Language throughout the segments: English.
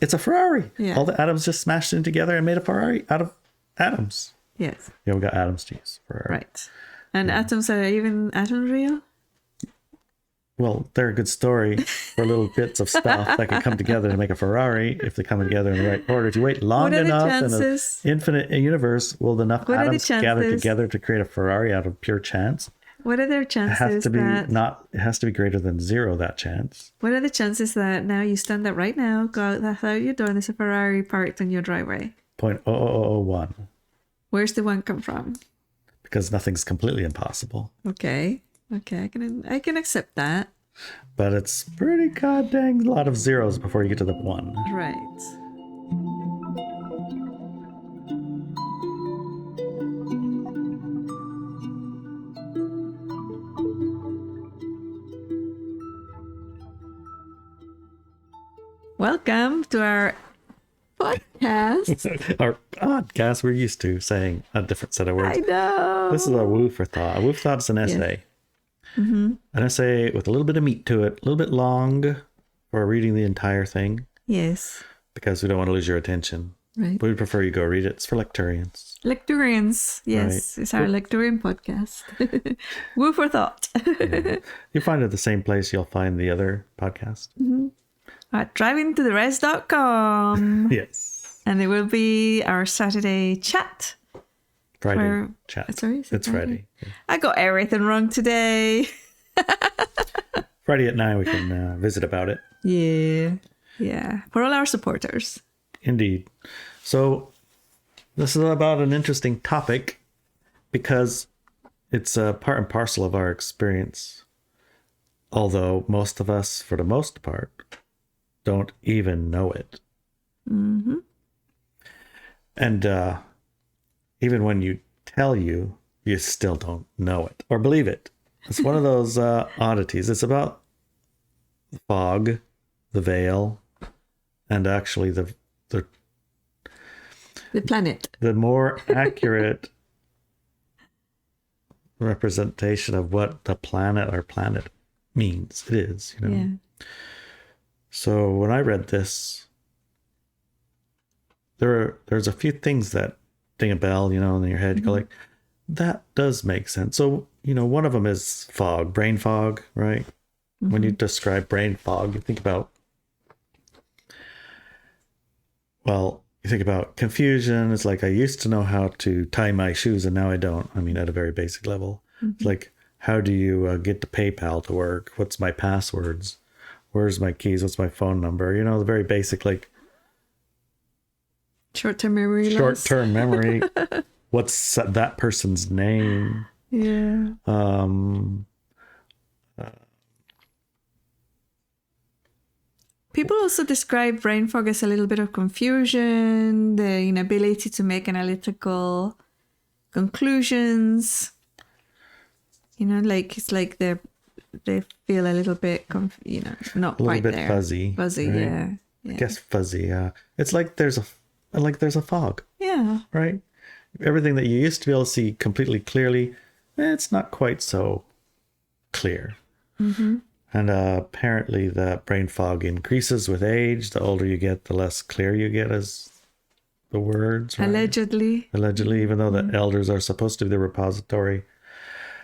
It's a Ferrari. Yeah. All the atoms just smashed in together and made a Ferrari out of atoms. Yes. Yeah, we got atoms to use. Ferrari. Right. And atoms are even atoms real? Well, they're a good story for little bits of stuff that can come together to make a Ferrari if they come together in the right order. If you wait long enough in an infinite universe, will enough atoms gather together to create a Ferrari out of pure chance? What are their chances It has to be greater than 0, that chance. What are the chances that now you stand up right now, go out your door, and there's a Ferrari parked in your driveway? 0.0001. Where's the 1 come from? Because nothing's completely impossible. Okay, I can accept that. But it's pretty goddamn lot of zeros before you get to the 1. Right. Welcome to our podcast. Our podcast, we're used to saying a different set of words. I know. This is a woo for thought. A woo for thought is an essay. Yeah. Mm-hmm. An essay with a little bit of meat to it, a little bit long for reading the entire thing. Yes. Because we don't want to lose your attention. Right. We prefer you go read it. It's for lecturians. Lecturians, yes. Right. It's our lecturian podcast. Woo for thought. Yeah. You find it the same place you'll find the other podcast. Mm-hmm. At drivingtotheres.com. Yes. And there will be our Saturday chat. Friday chat. Sorry, it's Friday. Yeah. I got everything wrong today. Friday at 9 we can visit about it. Yeah. For all our supporters. Indeed. So this is about an interesting topic because it's a part and parcel of our experience. Although most of us, for the most part, don't even know it. Mm-hmm. And even when you tell you still don't know it or believe it. It's one of those oddities. It's about the fog, the veil, and actually the planet. The more accurate representation of what the planet or planet means. It is, Yeah. So when I read this, there's a few things that ding a bell, in your head. You go like, that does make sense. So, one of them is fog, brain fog, right? Mm-hmm. When you describe brain fog, you think about confusion. It's like, I used to know how to tie my shoes and now I don't. I mean, at a very basic level. Mm-hmm. It's like, how do you get to PayPal to work? What's my passwords? Where's my keys? What's my phone number? The very basic, like, short-term memory. Short-term memory. What's that person's name? Yeah. People also describe brain fog as a little bit of confusion, the inability to make analytical conclusions. It's like they feel a little bit, not quite there. A little bit fuzzy. Fuzzy, right? Yeah. I guess fuzzy. It's like there's a fog. Yeah. Right. Everything that you used to be able to see completely clearly, it's not quite so clear. Mm-hmm. And apparently the brain fog increases with age. The older you get, the less clear you get as the words. Right? Allegedly, even though the elders are supposed to be the repository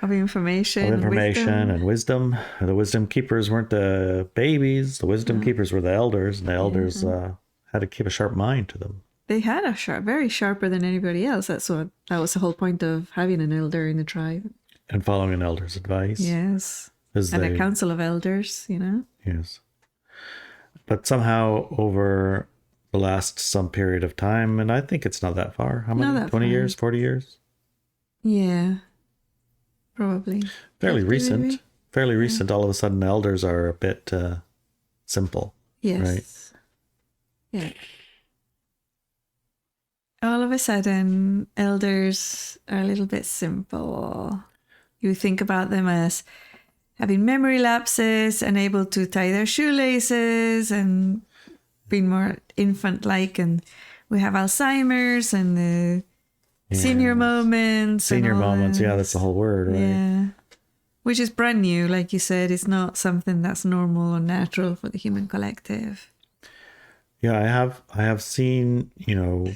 of information and wisdom. The wisdom keepers weren't the babies. The wisdom keepers were the elders, and the elders had to keep a sharp mind to them. They had very sharper than anybody else. That was the whole point of having an elder in the tribe. And following an elder's advice. Yes. A council of elders, Yes. But somehow over the last some period of time, and I think it's not that far. How many? 20 years? 40 years? Yeah. Probably. Fairly recent. Maybe? Fairly recent. All of a sudden, elders are a bit simple. Yes. Right? Yeah. All of a sudden, elders are a little bit simple. You think about them as having memory lapses and able to tie their shoelaces and being more infant-like. And we have Alzheimer's and the senior moments. Senior moments, that's the whole word, right? Yeah. Which is brand new, like you said. It's not something that's normal or natural for the human collective. Yeah, I have seen, you know,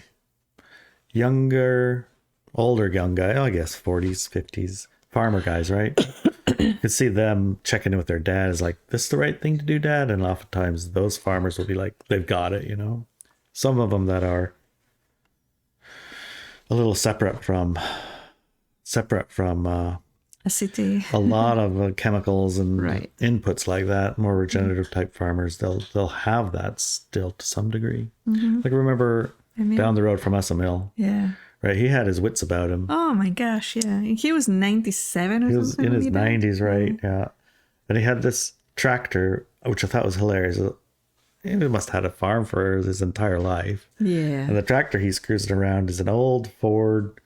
older young guy, I guess 40s, 50s, farmer guys, right? You could see them checking in with their dad is like, this is the right thing to do, dad? And oftentimes those farmers will be like, they've got it, you know? Some of them that are a little separate from A city. a lot of chemicals and Right. inputs like that, more regenerative type farmers, they'll have that still to some degree. Like remember down the road from us, a mill, Yeah. right? He had his wits about him. Oh my gosh, yeah. He was 97 or He was something. in when his he died. 90s, right? Yeah. And he had this tractor, which I thought was hilarious. He must have had a farm for his entire life. Yeah. And the tractor he's cruising around is an old Ford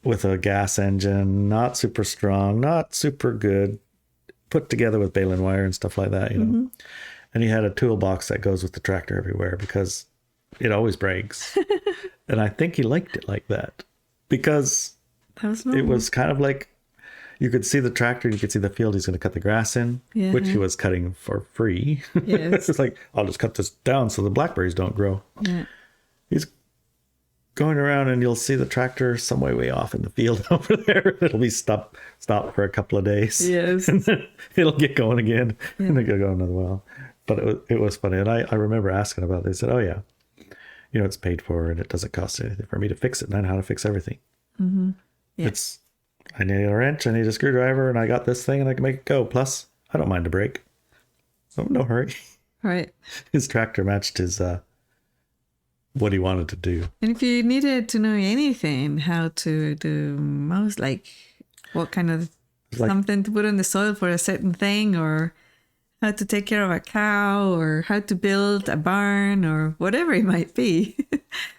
with a gas engine, not super strong, not super good, put together with baling wire and stuff like that, you know. And he had a toolbox that goes with the tractor everywhere because it always breaks. And I think he liked it like that because That was it normal. was kind of like you could see the tractor, you could see the field he's going to cut the grass in, Yeah. which he was cutting for free. Yes. It's like, I'll just cut this down so the blackberries don't grow. Yeah. He's going around and you'll see the tractor some way off in the field over there. It'll be stopped for a couple of days. Yes. And then it'll get going again and it'll go another while. But it was funny. And I remember asking about it. They said, oh yeah, you know, it's paid for and it doesn't cost anything for me to fix it. And I know how to fix everything. Yeah. I need a wrench, I need a screwdriver, and I got this thing and I can make it go. Plus, I don't mind a break. So no hurry. Right. His tractor matched his what he wanted to do. And if you needed to know anything, how to do most, like what kind of Like- something to put on the soil for a certain thing, or how to take care of a cow, or how to build a barn, or whatever it might be,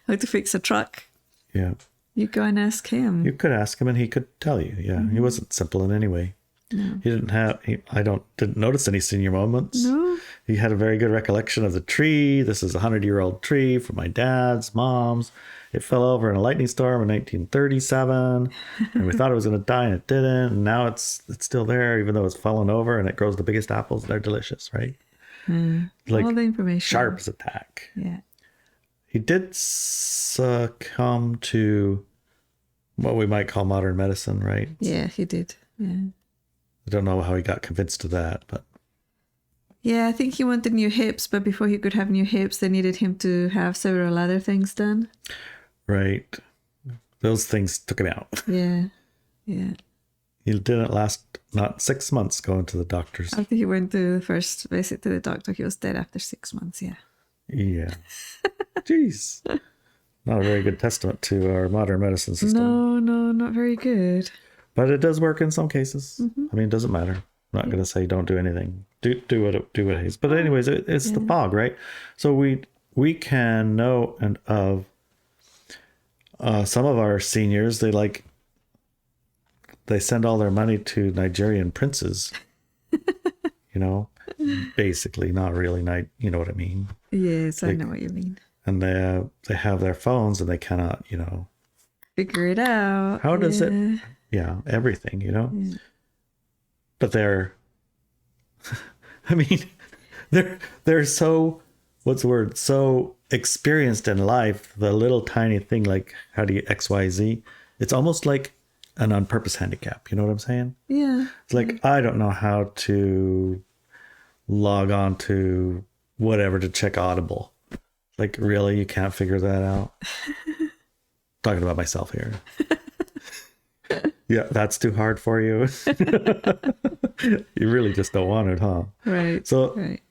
how to fix a truck, Yeah. you go and ask him. You could ask him and he could tell you. Yeah. He wasn't simple in any way. No. He didn't notice any senior moments. No. He had a very good recollection of the tree. This is a 100-year-old tree from my dad's, mom's. It fell over in a lightning storm in 1937, and we thought it was going to die, and it didn't. And now it's still there, even though it's fallen over, and it grows the biggest apples. They're delicious, right? Like All the information. sharp as a tack. Yeah. He did succumb to what we might call modern medicine, right? Yeah, he did. Yeah. I don't know how he got convinced of that, but Yeah, I think he wanted new hips, but before he could have new hips, they needed him to have several other things done. right. Those things took him out. Yeah. Yeah. He didn't last not 6 months going to the doctors. After he went to the first visit to the doctor, he was dead after 6 months. Yeah. Yeah. Jeez. Not a very good testament to our modern medicine system. No, not very good. But it does work in some cases. I mean, it doesn't matter. I'm not going to say don't do anything. Do what it is. But anyways, it's the fog, right? So we can know and of some of our seniors, they send all their money to Nigerian princes. You know, basically, not really. You know what I mean? Yes, I know what you mean. And they have their phones and they cannot, you know, Figure it out. how does it? Yeah, everything, you know. Yeah. But they're, I mean, they're so, what's the word? So experienced in life. The little tiny thing like how do you XYZ? It's almost like an on purpose handicap. You know what I'm saying? Yeah. It's like I don't know how to log on to whatever to check Audible. Like, really, you can't figure that out? Talking about myself here. Yeah, that's too hard for you. You really just don't want it, huh? Right. So right.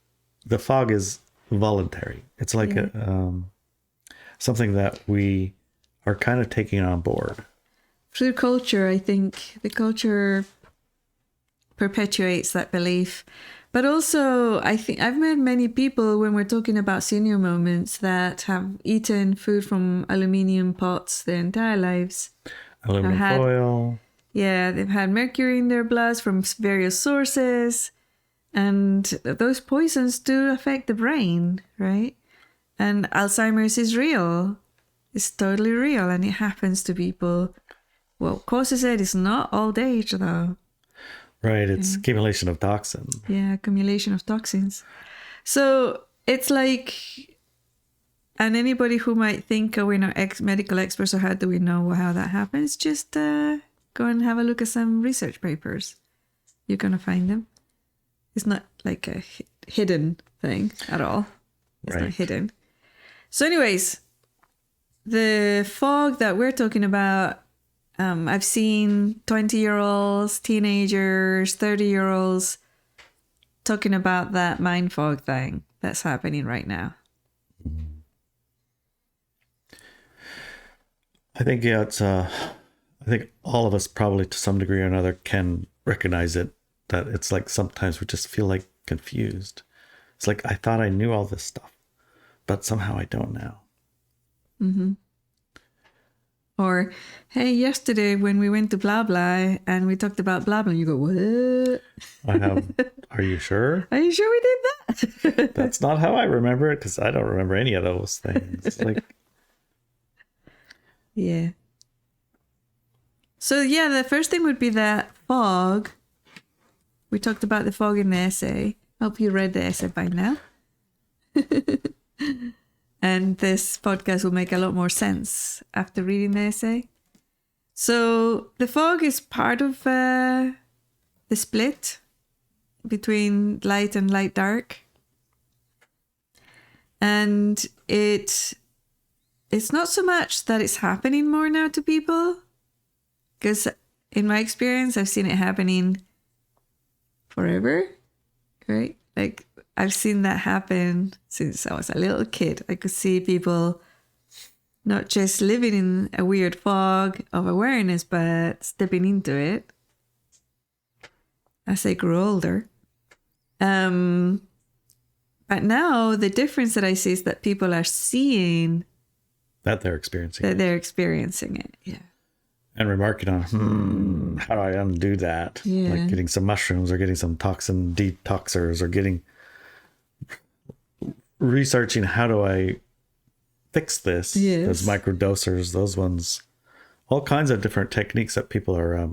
the fog is voluntary. It's like something that we are kind of taking on board. Through culture, I think the culture perpetuates that belief. But also, I think I've met many people when we're talking about senior moments that have eaten food from aluminium pots their entire lives. Aluminum foil. Yeah, they've had mercury in their bloods from various sources. And those poisons do affect the brain, right? And Alzheimer's is real. It's totally real, and it happens to people. What causes it is not old age, though. Right, it's accumulation of toxin. Yeah, accumulation of toxins. So it's like And anybody who might think, oh, we're not medical experts, or how do we know how that happens? Just go and have a look at some research papers. You're going to find them. It's not like a hidden thing at all. It's not hidden. So anyways, the fog that we're talking about, I've seen 20-year-olds, teenagers, 30-year-olds talking about that mind fog thing that's happening right now. I think, yeah, it's, I think all of us probably to some degree or another can recognize it, that it's like sometimes we just feel like confused. It's like, I thought I knew all this stuff, but somehow I don't now. Mm-hmm. Or, hey, yesterday when we went to blah blah and we talked about blah blah, you go, what? Are you sure? Are you sure we did that? That's not how I remember it, because I don't remember any of those things. It's like, yeah. So yeah, the first thing would be that fog. We talked about the fog in the essay. Hope you read the essay by now. And this podcast will make a lot more sense after reading the essay. So the fog is part of the split between light and light dark. And it's not so much that it's happening more now to people, because in my experience, I've seen it happening forever, right? Like, I've seen that happen since I was a little kid. I could see people not just living in a weird fog of awareness, but stepping into it as they grew older. But now the difference that I see is that people are seeing that they're experiencing it. Yeah. And remarking on, how do I undo that? Yeah. Like getting some mushrooms or getting some toxin detoxers or researching how do I fix this? Yes. Those microdosers, those ones, all kinds of different techniques that people are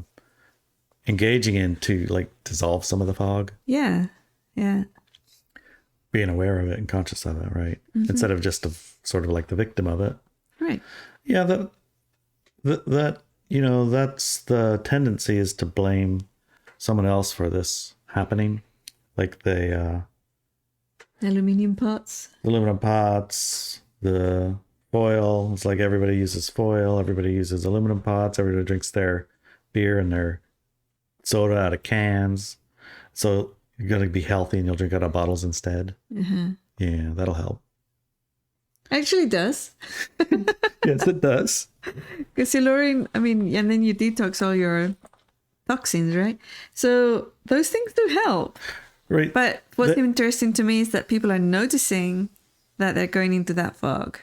engaging in to like dissolve some of the fog. Yeah. Yeah. Being aware of it and conscious of it, right? Mm-hmm. Instead of just sort of like the victim of it. Right. Yeah, that you know, that's the tendency, is to blame someone else for this happening. Like the aluminum pots, the foil. It's like everybody uses foil, everybody uses aluminum pots, everybody drinks their beer and their soda out of cans. So you're going to be healthy and you'll drink out of bottles instead. Uh-huh. Yeah, that'll help. Actually does. Yes, it does. Because you're lowering, and then you detox all your toxins, right? So those things do help. Right. But what's interesting to me is that people are noticing that they're going into that fog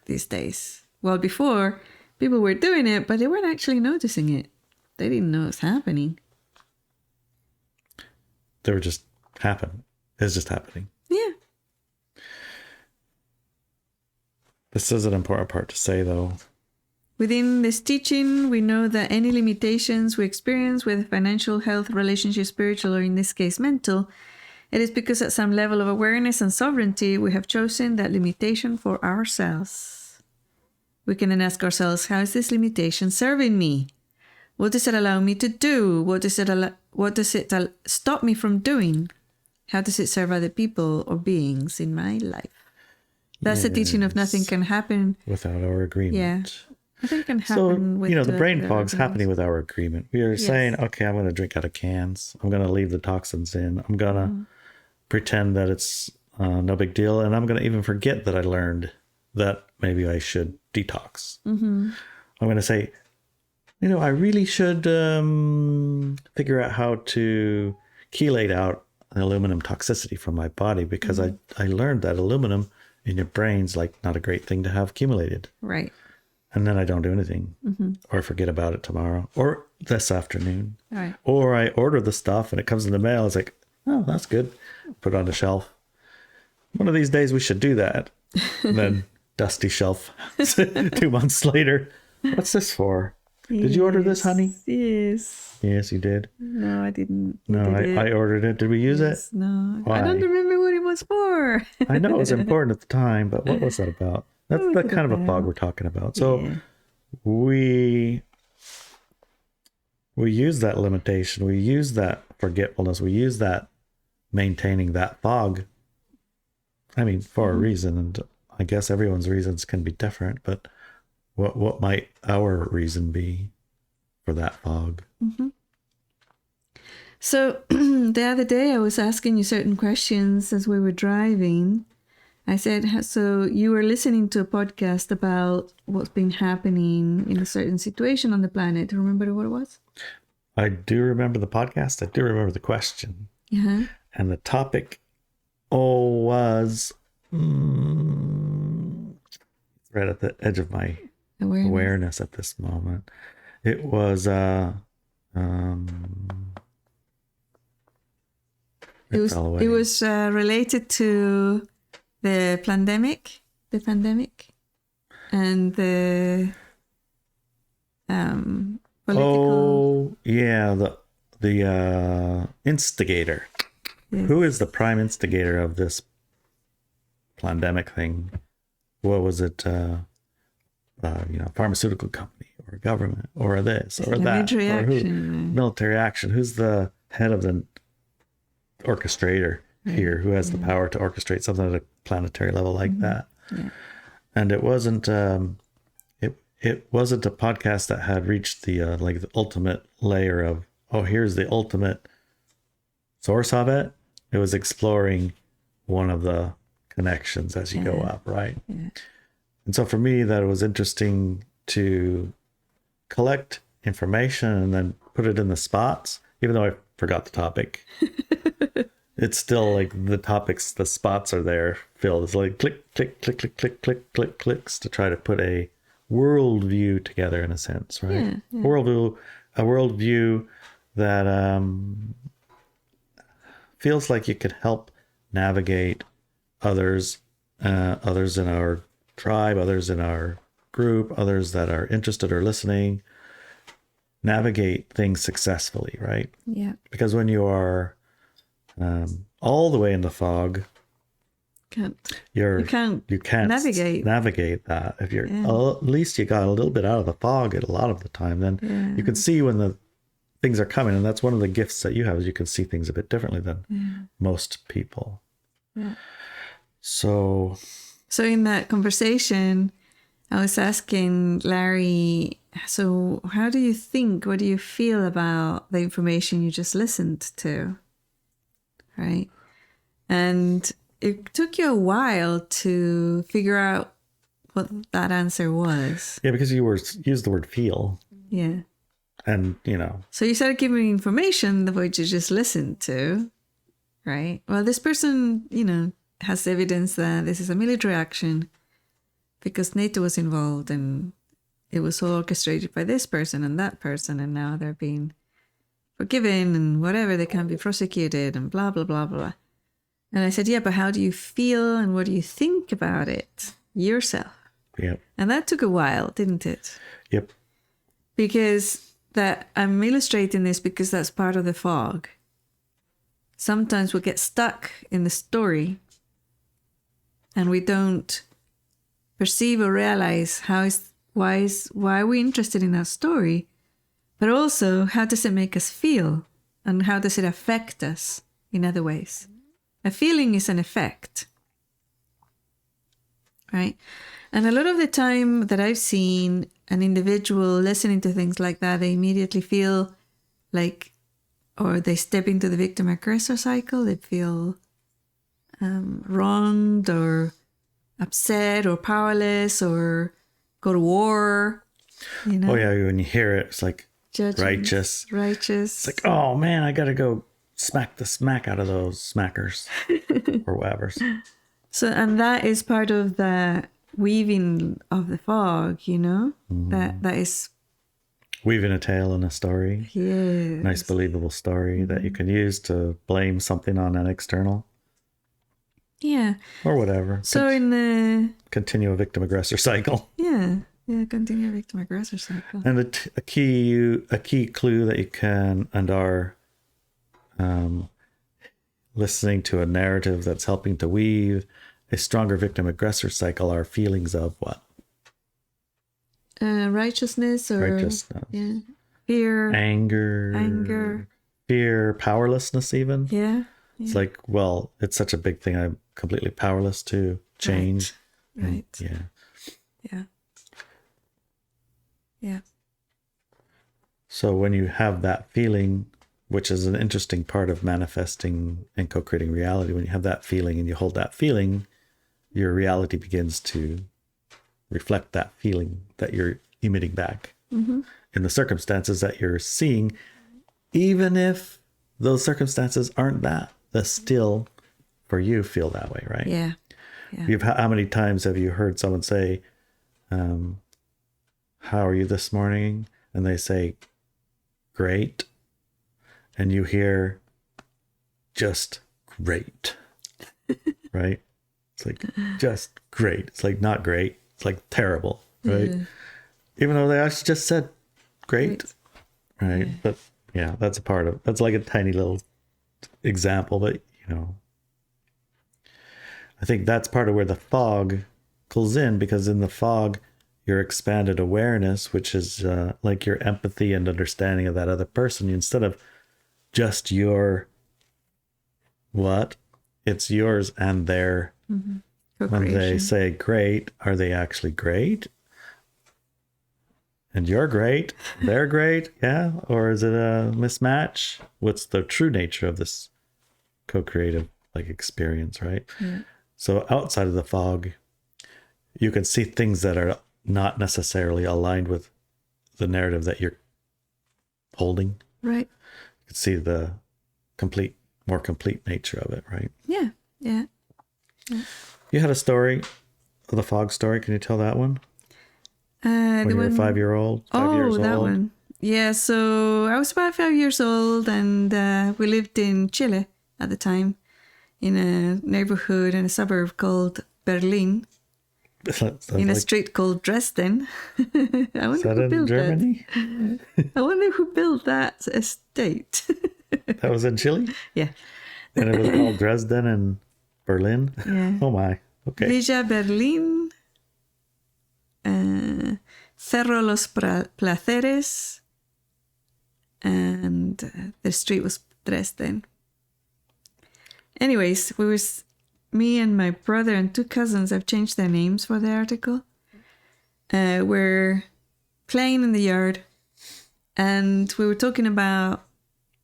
these days. Well, before, people were doing it, but they weren't actually noticing it. They didn't know it's happening. They were just happening. It's just happening. Yeah. This is an important part to say, though. Within this teaching, we know that any limitations we experience with financial, health, relationship, spiritual, or in this case, mental, it is because at some level of awareness and sovereignty, we have chosen that limitation for ourselves. We can then ask ourselves, how is this limitation serving me? What does it allow me to do? What does it stop me from doing? How does it serve other people or beings in my life? That's the teaching of nothing can happen without our agreement. Yeah. Nothing can happen with the brain fog's happening with our agreement. We are saying, okay, I'm going to drink out of cans. I'm going to leave the toxins in. I'm going to pretend that it's no big deal. And I'm going to even forget that I learned that maybe I should detox. Mm-hmm. I'm going to say, I really should figure out how to chelate out aluminum toxicity from my body, because I learned that aluminum in your brain's like not a great thing to have accumulated. Right. And then I don't do anything, or I forget about it tomorrow or this afternoon. Right. Or I order the stuff and it comes in the mail. It's like, oh, that's good. Put it on the shelf. One of these days we should do that. And then dusty shelf 2 months later. What's this for? Did you order this, honey? Yes. Yes, you did. No, I didn't. No, I ordered it. Did we use it? No. Why? I don't remember what it was for. I know it was important at the time, but what was that about? That's we the could kind of a fog about. we're talking about. So Yeah. we use that limitation, we use that forgetfulness, we use that maintaining that fog. I mean, for a reason, and I guess everyone's reasons can be different, but what might our reason be for that fog? So the other day I was asking you certain questions as we were driving. I said, so you were listening to a podcast about what's been happening in a certain situation on the planet. Do you remember what it was? I do remember the podcast. I do remember the question. Uh-huh. And the topic, was right at the edge of my awareness at this moment. It was it was related to the pandemic, and the political. Oh yeah, the instigator. Yes. Who is the prime instigator of this pandemic thing? What was it? Pharmaceutical company or government or this or that or who? Military action. Who's the head of the orchestrator here? Who has the power to orchestrate something at a planetary level like that? Yeah. And it wasn't. It wasn't a podcast that had reached the the ultimate layer of here's the ultimate source of it. It was exploring one of the connections as you go up, right? Yeah. And so for me, that was interesting to collect information and then put it in the spots, even though I forgot the topic. It's still like the topics, the spots are there filled. It's like click, click, click, click, click, click, click, clicks to try to put a worldview together in a sense, right? Yeah, yeah. A worldview that feels like you could help navigate others in our tribe, others in our group, others that are interested or listening, navigate things successfully, right? Yeah. Because when you are all the way in the fog, you can't navigate that. If you're at least you got a little bit out of the fog a lot of the time, then you can see when the things are coming, and that's one of the gifts that you have, is you can see things a bit differently than most people. Yeah. So in that conversation, I was asking Larry, so how do you think, what do you feel about the information you just listened to? Right? And it took you a while to figure out what that answer was. Yeah, because you used the word feel. Yeah. And, So you started giving information the what you just listened to, right? Well, this person, has evidence that this is a military action because NATO was involved and it was all orchestrated by this person and that person, and now they're being forgiven and whatever, they can be prosecuted and blah, blah, blah, blah. And I said, yeah, but how do you feel and what do you think about it yourself? Yep. And that took a while, didn't it? Yep. Because I'm illustrating this because that's part of the fog. Sometimes we get stuck in the story and we don't perceive or realize why are we interested in that story, but also how does it make us feel and how does it affect us in other ways. A feeling is an effect, right? And a lot of the time that I've seen an individual listening to things like that, they immediately feel like, or they step into the victim-aggressor cycle, they feel wronged or upset or powerless or go to war. Oh yeah, when you hear it, it's like righteous. It's like, oh man, I gotta go smack the smack out of those smackers or whatever. So, and that is part of the weaving of the fog, that is weaving a tale in a story. Yes. Nice believable story that you can use to blame something on an external. Yeah. Or whatever. So continue a victim-aggressor cycle. Yeah. Yeah, continue a victim-aggressor cycle. And a key clue that you can and are listening to a narrative that's helping to weave a stronger victim-aggressor cycle are feelings of what? Righteousness or Righteousness. yeah, fear, Anger. Fear, powerlessness even. Yeah. It's like, well, it's such a big thing. I'm completely powerless to change. Right. Yeah. Yeah. Yeah. So when you have that feeling, which is an interesting part of manifesting and co-creating reality, when you have that feeling and you hold that feeling, your reality begins to reflect that feeling that you're emitting back in the circumstances that you're seeing, even if those circumstances aren't that still for you feel that way, right? Yeah. How many times have you heard someone say, how are you this morning? And they say, great. And you hear, just great, right? It's like, just great. It's like, not great. It's like terrible, right? Yeah. Even though they actually just said great, right? Yeah. But yeah, that's like a tiny little example, but I think that's part of where the fog pulls in, because in the fog, your expanded awareness, which is like your empathy and understanding of that other person, instead of just your what, it's yours and their. When they say great, are they actually great? And you're great, they're great, yeah? Or is it a mismatch? What's the true nature of this co-creative experience, right? Yeah. So outside of the fog, you can see things that are not necessarily aligned with the narrative that you're holding. Right. You can see the more complete nature of it, right? Yeah. You had a story, the fog story. Can you tell that one? When you were 5 years old? That one. Yeah, so I was about 5 years old, and we lived in Chile at the time, in a neighborhood in a suburb called Berlin, in a street called Dresden. I wonder who built Germany? I wonder who built that estate. That was in Chile? Yeah. And it was called Dresden and Berlin? Yeah. Oh my. Okay. Villa Berlin, Cerro Los Placeres, and the street was Dresden. Anyways, me and my brother and 2 cousins, I've changed their names for the article, were playing in the yard, and we were talking about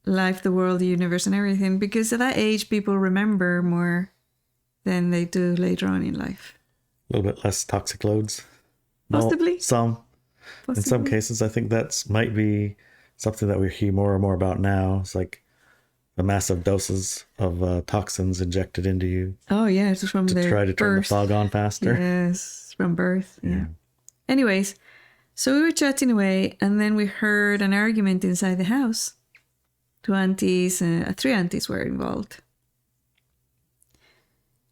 life, the world, the universe, and everything, because at that age, people remember more than they do later on in life. A little bit less toxic loads. Possibly. Some. In some cases, I think that might be something that we hear more and more about now. It's like the massive doses of toxins injected into you. Oh, yeah. It's from to try to turn the fog on faster. Yes, from birth. Yeah. Anyways, so we were chatting away, and then we heard an argument inside the house. 2 aunties, 3 aunties were involved.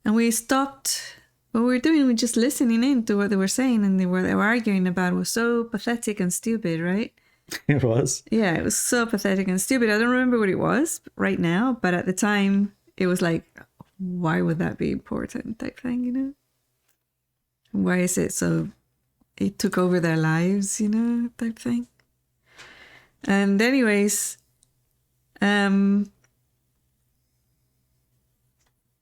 And we stopped what we were doing. We were just listening in to what they were saying, and they were arguing about was so pathetic and stupid, right? It was. Yeah, it was so pathetic and stupid. I don't remember what it was right now, but at the time, it was like, why would that be important type thing, Why is it so, it took over their lives, type thing. And anyways,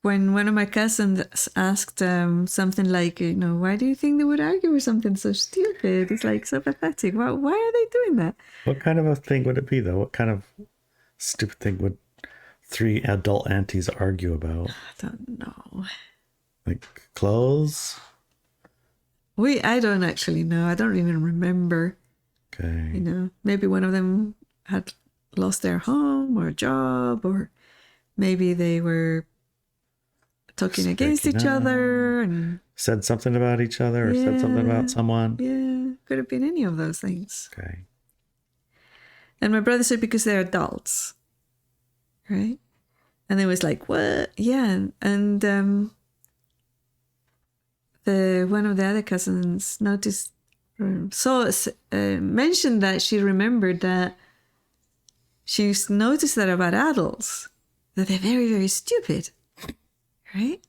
when one of my cousins asked something like, why do you think they would argue with something so stupid? It's like so pathetic. Why are they doing that? What kind of a thing would it be, though? What kind of stupid thing would 3 adult aunties argue about? I don't know. Like clothes? I don't actually know. I don't even remember. Okay. Maybe one of them had lost their home or job, or maybe they were talking against each other and said something about each other, or said something about someone. Yeah, could have been any of those things. Okay. And my brother said because they're adults, right? And it was like, what? Yeah, and the one of the other cousins noticed, mentioned that she remembered that she's noticed that about adults, that they're very, very stupid. Right?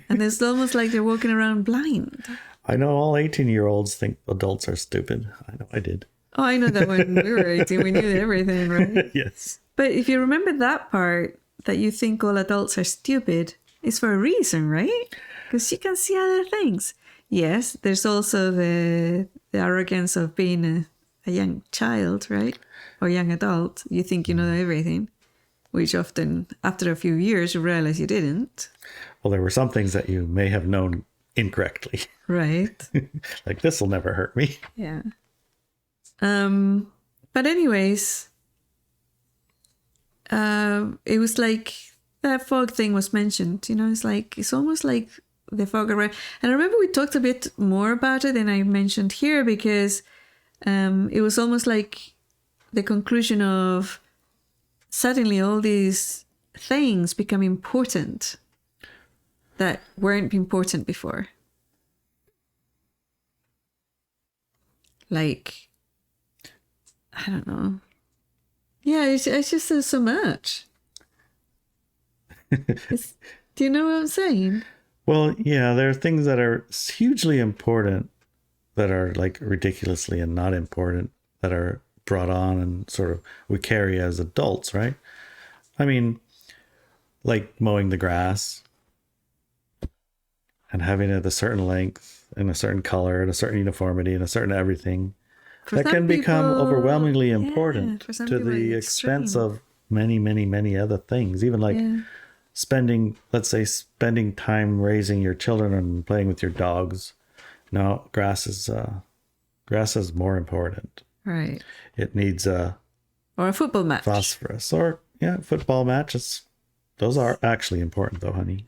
And it's almost like they're walking around blind. I know all 18-year-olds think adults are stupid. I know I did. Oh, I know that when we were 18, we knew everything, right? Yes. But if you remember that part, that you think all adults are stupid, it's for a reason, right? Because you can see other things. Yes, there's also the arrogance of being a young child, right? Or young adult. You think you know everything, which often, after a few years, you realize you didn't. Well, there were some things that you may have known incorrectly. Right. Like, this will never hurt me. Yeah. But anyways, it was like that fog thing was mentioned, you know, it's almost like the fog around. And I remember we talked a bit more about it than I mentioned here, because it was almost like the conclusion of suddenly all these things become important that weren't important before. Like, I don't know. Yeah, it's just so much. Do you know what I'm saying? Well, yeah, there are things that are hugely important that are like ridiculously and not important that are brought on and sort of we carry as adults, right? I mean, like mowing the grass and having it a certain length and a certain color and a certain uniformity and a certain everything. For That some can become people, overwhelmingly yeah, important for some to people the it's expense extreme. of many, many, many other things. Even like Yeah. spending time raising your children and playing with your dogs. No, grass is more important. Right. It needs Or a football match. phosphorus or football matches. Those are actually important though, honey.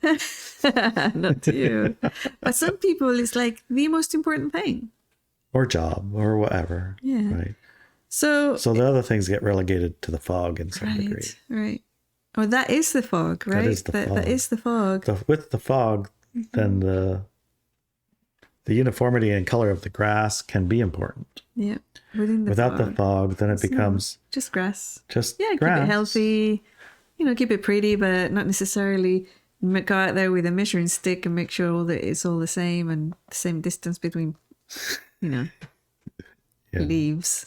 Not to you. But some people, it's like the most important thing. Or job or whatever. Yeah. Right. So The other things get relegated to the fog in some degree. right. Oh, that is the fog, right? That is the fog. That is the fog. With the fog, then the uniformity and color of the grass can be important. Yeah. Within the Without fog. the fog, then it becomes Just grass. just Yeah, grass. keep it healthy. You know, keep it pretty, but not necessarily go out there with a measuring stick and make sure all that it's all the same and the same distance between, you know, leaves.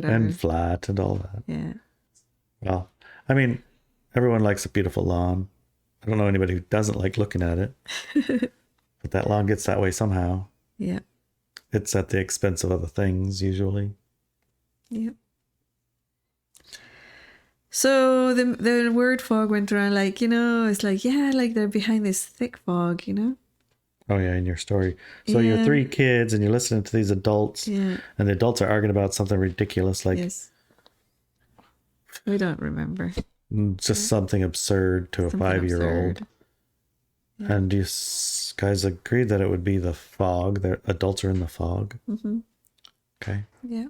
And flat and all that. Yeah. Well, I mean, everyone likes a beautiful lawn. I don't know anybody who doesn't like looking at it. But that lawn gets that way somehow. Yeah. It's at the expense of other things, usually. Yeah. So the word fog went around like, you know, it's like, yeah, like they're behind this thick fog, you know? Oh, yeah, in your story. So you're 3 kids and you're listening to these adults. Yeah. And the adults are arguing about something ridiculous, like Yes. We don't remember. just something absurd to a Something 5-year-old. absurd. And you guys agreed that it would be the fog. The adults are in the fog. Mm-hmm. Okay. Yeah.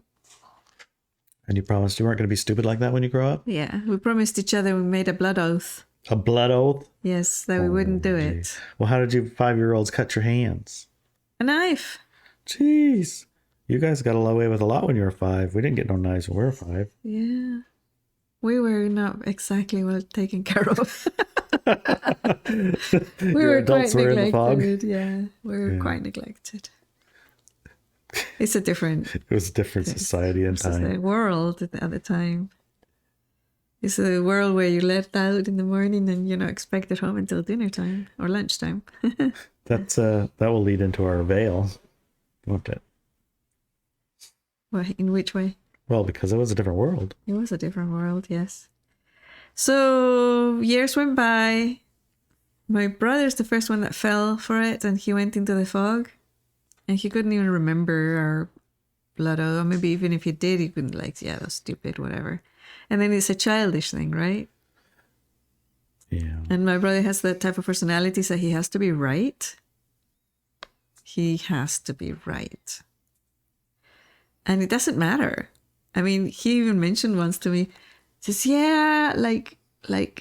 And you promised you weren't going to be stupid like that when you grow up? Yeah. We promised each other, we made a blood oath. A blood oath? Yes, that we wouldn't do it. Geez. Well, how did you 5-year-olds cut your hands? A knife. Jeez. You guys got away with a lot when you were 5. We didn't get no knives when we were 5. Yeah. We were not exactly well taken care of. We Your were adults quite were in the fog? neglected. Yeah, we were quite neglected. It's a different It was a different society and time. the world at the time. It's a world where you're let out in the morning and you're not expected home until dinner time or lunchtime. That will lead into our veil, won't it? Well, in which way? Well, because it was a different world. It was a different world, yes. So years went by. My brother's the first one that fell for it, and he went into the fog, and he couldn't even remember our blood oath, or maybe even if he did, he couldn't yeah, that's stupid, whatever. And then it's a childish thing, right? Yeah. And my brother has that type of personality, so he has to be right. He has to be right. And it doesn't matter. I mean, he even mentioned once to me, says, yeah, like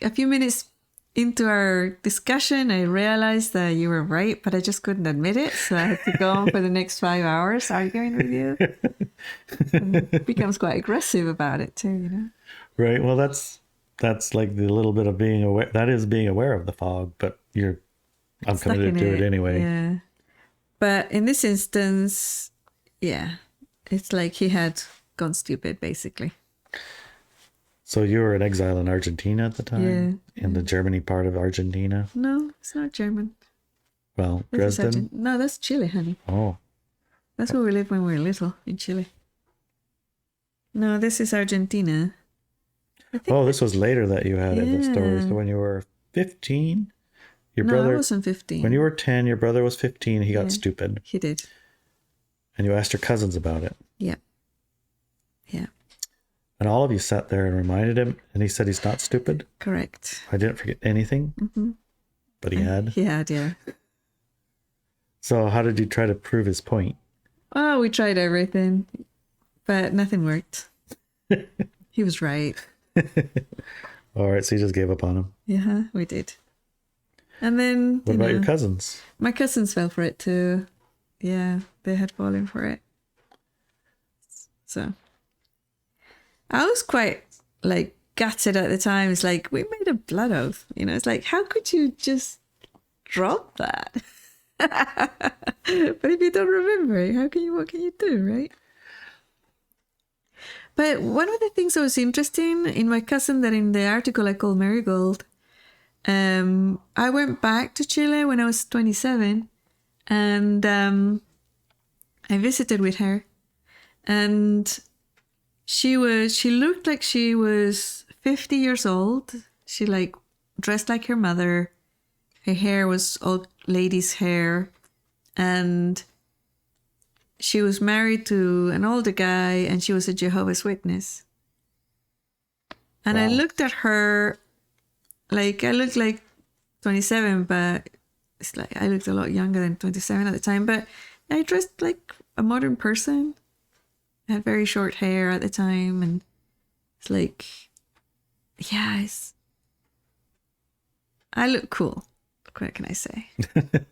a few minutes into our discussion, I realized that you were right, but I just couldn't admit it. So I had to go on for the next 5 hours arguing with you. And becomes quite aggressive about it too, you know? Right. Well, that's that's like the little bit of being aware. That is being aware of the fog, but I'm Stuck committed in to it anyway. Yeah. But in this instance, yeah, it's like he had gone stupid, basically. So you were in exile in Argentina at the time? Yeah. In the Germany part of Argentina? No, it's not German. Well, This is Dresden? No, that's Chile, honey. Oh, That's where we lived when we were little, in Chile. No, this is Argentina. I think oh, this was later that you had the story. Yeah. So when you were 15, your No, I brother, wasn't 15. when you were 10, your brother was 15, he Yeah. got stupid. He did. And you asked your cousins about it. Yeah. Yeah. And all of you sat there and reminded him, and he said he's not stupid. Correct. I didn't forget anything, but he had. He had, yeah. So how did you try to prove his point? Oh, we tried everything, but nothing worked. He was right. All right, so you just gave up on him. Yeah, we did. And then, What about your cousins? my cousins fell for it too. Yeah, they had fallen for it. So I was quite like gutted at the time. It's like, we made a blood oath, it's like, how could you just drop that? But if you don't remember it, what can you do, right? But one of the things that was interesting in my cousin, that in the article I called Marigold, I went back to Chile when I was 27, and I visited with her, and she looked like she was 50 years old. She like dressed like her mother. Her hair was old lady's hair, and she was married to an older guy, and she was a Jehovah's Witness. And Wow. I looked at her, like, I looked like 27, but it's like I looked a lot younger than 27 at the time. But I dressed like a modern person. I had very short hair at the time, and it's like, yeah, I look cool. What can I say?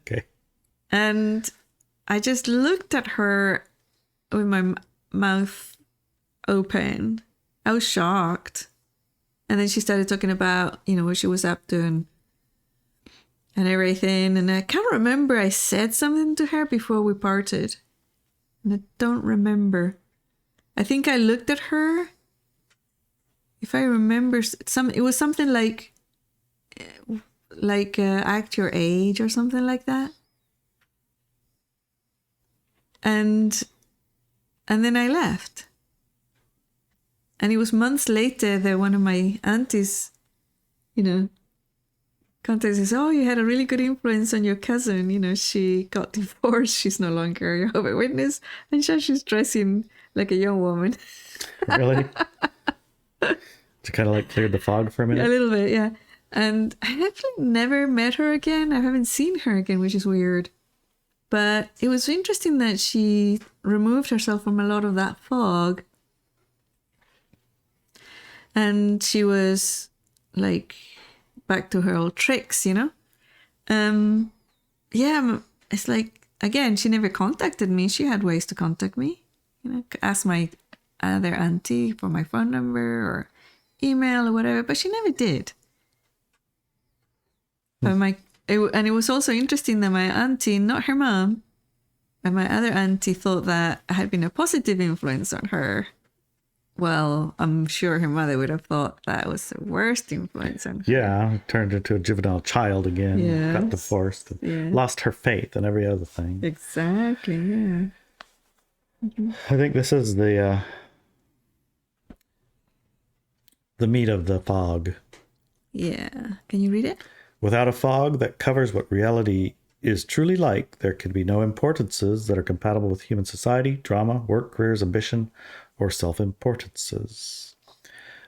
Okay. And I just looked at her with my mouth open. I was shocked. And then she started talking about, what she was up to and everything. And I can't remember. I said something to her before we parted. And I don't remember. I think I looked at her. If I remember, it was something like act your age or something like that. And then I left. And it was months later that one of my aunties, contacted says, oh, you had a really good influence on your cousin. She got divorced. She's no longer a Jehovah's Witness. And she's dressing like a young woman. Really? To kind of like cleared the fog for a minute? A little bit, yeah. And I actually never met her again. I haven't seen her again, which is weird. But it was interesting that she removed herself from a lot of that fog. And she was like back to her old tricks, Yeah, it's like, again, she never contacted me. She had ways to contact me. Ask my other auntie for my phone number or email or whatever, but she never did. But it was also interesting that my auntie, not her mom, and my other auntie thought that I had been a positive influence on her. Well, I'm sure her mother would have thought that was the worst influence on her. Yeah, turned into a juvenile child again. Yes. Got divorced. Yeah. Lost her faith and every other thing. Exactly, yeah. I think this is the meat of the fog. Yeah. Can you read it? Without a fog that covers what reality is truly like, there can be no importances that are compatible with human society, drama, work, careers, ambition, or self-importances.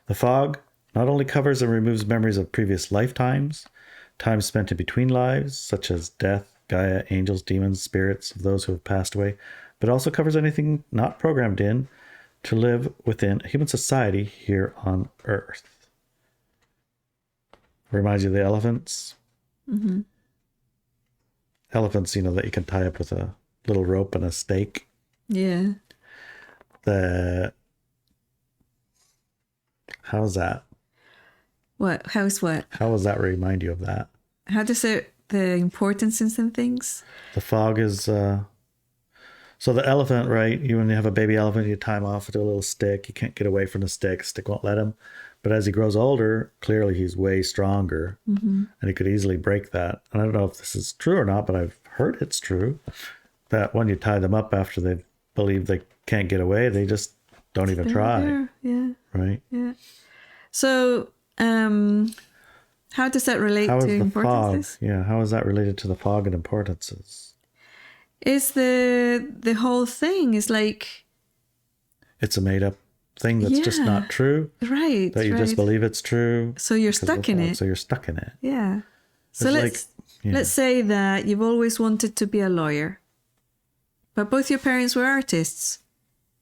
The fog not only covers and removes memories of previous lifetimes, time spent in between lives, such as death, Gaia, angels, demons, spirits of those who have passed away, but also covers anything not programmed in to live within a human society here on Earth. Reminds you of the elephants? Mm-hmm. Elephants, that you can tie up with a little rope and a stake. Yeah. How's that? What? How's what? How does that remind you of that? How does it, the importance in some things? The fog is, so the elephant, right? You, when you have a baby elephant, you tie him off with a little stick. He can't get away from the stick. Stick won't let him. But as he grows older, clearly he's way stronger, and he could easily break that. And I don't know if this is true or not, but I've heard it's true that when you tie them up after they believe they can't get away, they just don't even try. There. Yeah. Right? Yeah. So, how does that relate How to is the fog? importances? Yeah, how is that related to the fog and importances? Is the whole thing is like, It's a made up thing that's just Yeah. not true. right, That you just right. believe it's true. So you're because of the stuck in fog. it. So you're stuck in it. Yeah. So It's let's yeah. let's say that you've always wanted to be a lawyer, but both your parents were artists,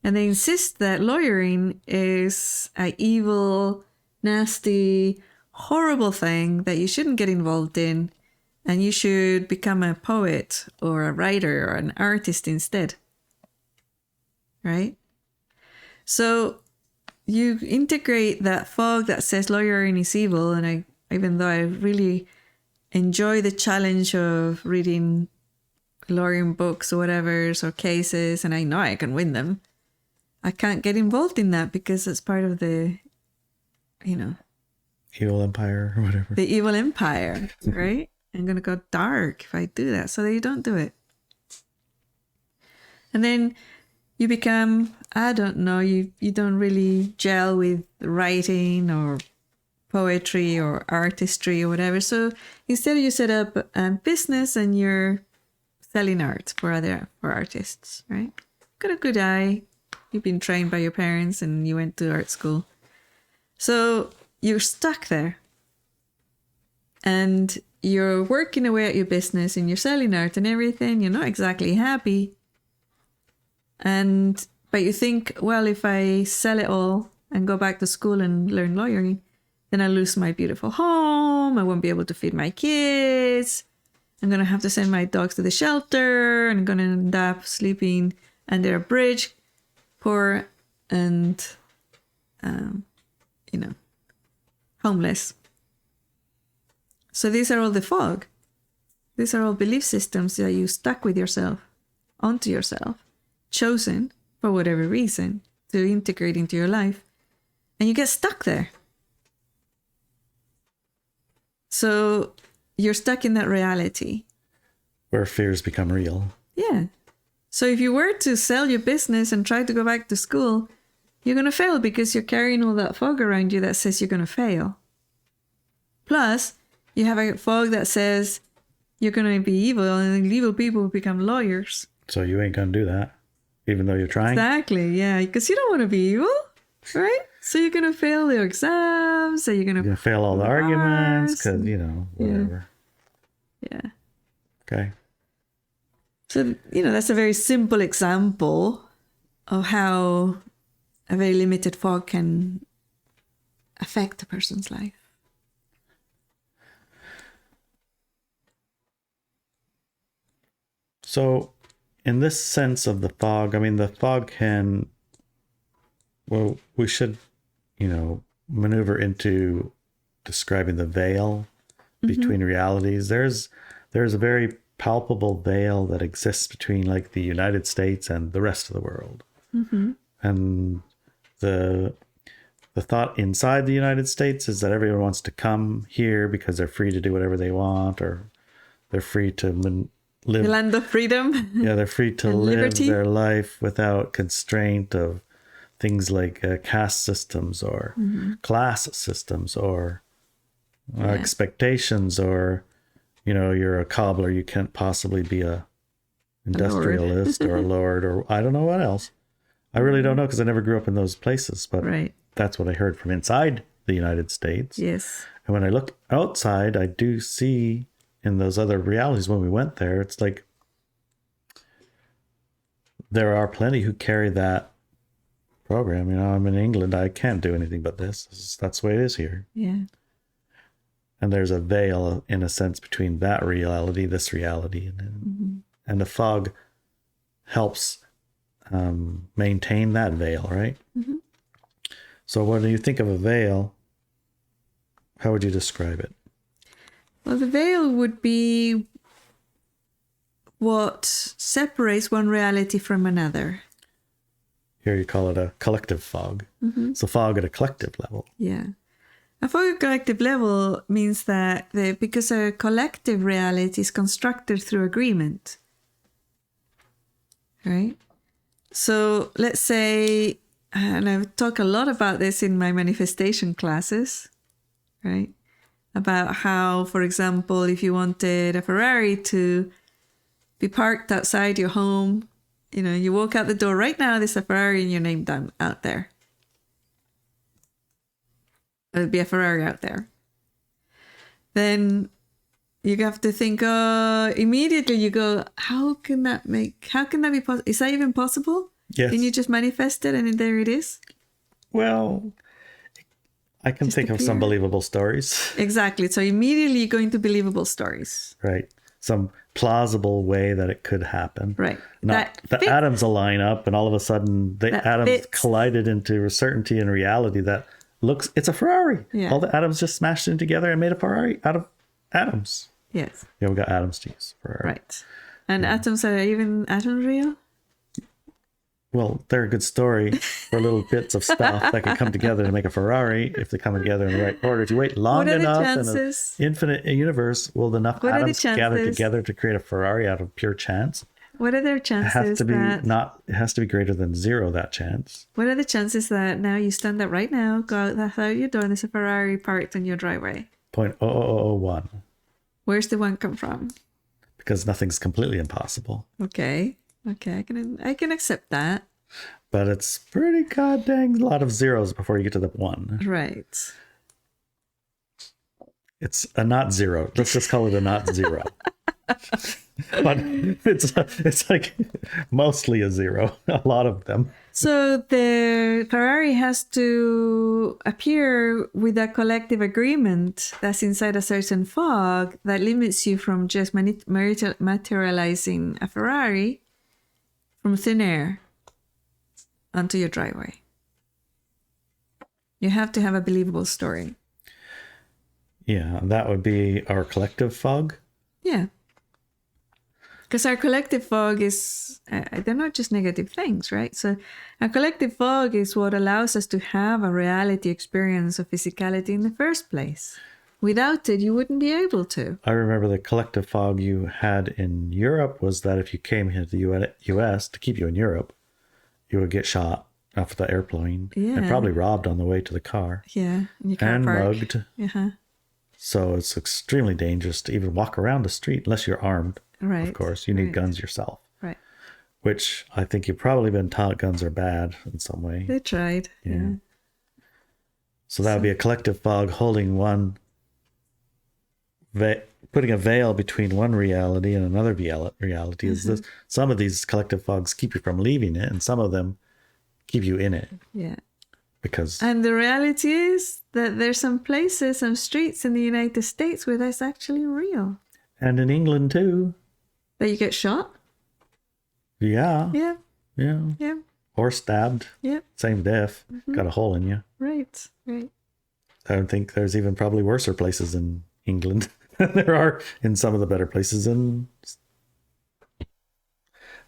and they insist that lawyering is a evil, nasty, horrible thing that you shouldn't get involved in, and you should become a poet or a writer or an artist instead. Right? So you integrate that fog that says lawyering is evil, and even though I really enjoy the challenge of reading lawyering books or whatever, or cases, and I know I can win them, I can't get involved in that because it's part of the, Evil empire or whatever. the evil empire, right? I'm going to go dark if I do that. So you don't do it. And then you become, I don't know, you don't really gel with writing or poetry or artistry or whatever. So instead you set up a business and you're selling art for artists, right? Got a good eye. You've been trained by your parents and you went to art school. So you're stuck there. And you're working away at your business and you're selling art and everything. You're not exactly happy. But you think, well, if I sell it all and go back to school and learn lawyering, then I lose my beautiful home. I won't be able to feed my kids. I'm going to have to send my dogs to the shelter. I'm going to end up sleeping under a bridge, poor and, homeless. So these are all the fog. These are all belief systems that you stuck with yourself, onto yourself, chosen for whatever reason to integrate into your life. And you get stuck there. So you're stuck in that reality. Where fears become real. Yeah. So if you were to sell your business and try to go back to school, you're going to fail because you're carrying all that fog around you that says you're going to fail. Plus, you have a fog that says you're going to be evil and evil people will become lawyers. So you ain't going to do that, even though you're trying. Exactly, yeah, because you don't want to be evil, right? So you're going to fail your exams, so you're going to fail all the arguments because, whatever. Yeah. Okay. So, that's a very simple example of how a very limited fog can affect a person's life. So, in this sense of the fog, the fog can, we should, maneuver into describing the veil between realities. There's a very palpable veil that exists between like the United States and the rest of the world. And the thought inside the United States is that everyone wants to come here because they're free to do whatever they want, or they're free to live. The land of freedom. Yeah, they're free to and live liberty. their life without constraint of things like caste systems or class systems or expectations, or you're a cobbler, you can't possibly be a industrialist or a lord or I don't know what else. I really don't know because I never grew up in those places, but Right. that's what I heard from inside the United States. Yes. And when I look outside, I do see in those other realities when we went there, it's like there are plenty who carry that program. I'm in England, I can't do anything but this. That's the way it is here. Yeah. And there's a veil, in a sense, between that reality, this reality, and the fog helps maintain that veil, right? So when you think of a veil, How would you describe it? Well, the veil would be what separates one reality from another. Here you call it a collective fog. It's a fog at a collective level. Yeah. A fog at collective level means that because a collective reality is constructed through agreement, right? So let's say, and I've talked a lot about this in my manifestation classes, right? About how, for example, if you wanted a Ferrari to be parked outside your home, you walk out the door right now, there's a Ferrari and your name down out there. There'd be a Ferrari out there. Then you have to think, immediately you go, how can that be possible? Is that even possible? Yes. Can you just manifest it and there it is? Well, I can think of some believable stories. Exactly. So immediately you go into believable stories. Right. Some plausible way that it could happen. Right. Not the atoms align up and all of a sudden the atoms collided into a certainty and reality that looks, it's a Ferrari. Yeah. All the atoms just smashed in together and made a Ferrari out of atoms. Yes. Yeah, we got atoms to use. Ferrari. Right. And atoms real? Well, they're a good story for little bits of stuff that could come together to make a Ferrari if they come together in the right order. If you wait long enough in an infinite universe, will enough atoms gather together to create a Ferrari out of pure chance? What are their chances? It has to be greater than zero, that chance. What are the chances that now you stand up right now, go out your door, and there's a Ferrari parked in your driveway? 0.0001. Where's the one come from? Because nothing's completely impossible. Okay, I can accept that. But it's pretty goddamn lot of zeros before you get to the one. Right. It's a not zero. Let's just call it a not zero. But it's like mostly a zero. A lot of them. So the Ferrari has to appear with a collective agreement that's inside a certain fog that limits you from just materializing a Ferrari from thin air onto your driveway. You have to have a believable story. Yeah, that would be our collective fog. Yeah. Because our collective fog is, they're not just negative things, right? So our collective fog is what allows us to have a reality experience of physicality in the first place. Without it, you wouldn't be able to. I remember the collective fog you had in Europe was that if you came here to the US to keep you in Europe, you would get shot off the airplane and probably robbed on the way to the car. Yeah. And you can't park. Mugged. Uh-huh. So it's extremely dangerous to even walk around the street unless you're armed. Right. Of course, you need guns yourself. Right. Which I think you've probably been taught guns are bad in some way. They tried. Yeah. So that would be a collective fog holding one, putting a veil between one reality and another reality. Is this? Some of these collective fogs keep you from leaving it, and some of them keep you in it. Yeah. And the reality is that there's some places, some streets in the United States where that's actually real. And in England too. That you get shot? Yeah. Yeah. Yeah. Yeah. Or stabbed. Yep. Same death. Got a hole in you. Right. Right. I don't think there's even probably worser places in England than there are in some of the better places in...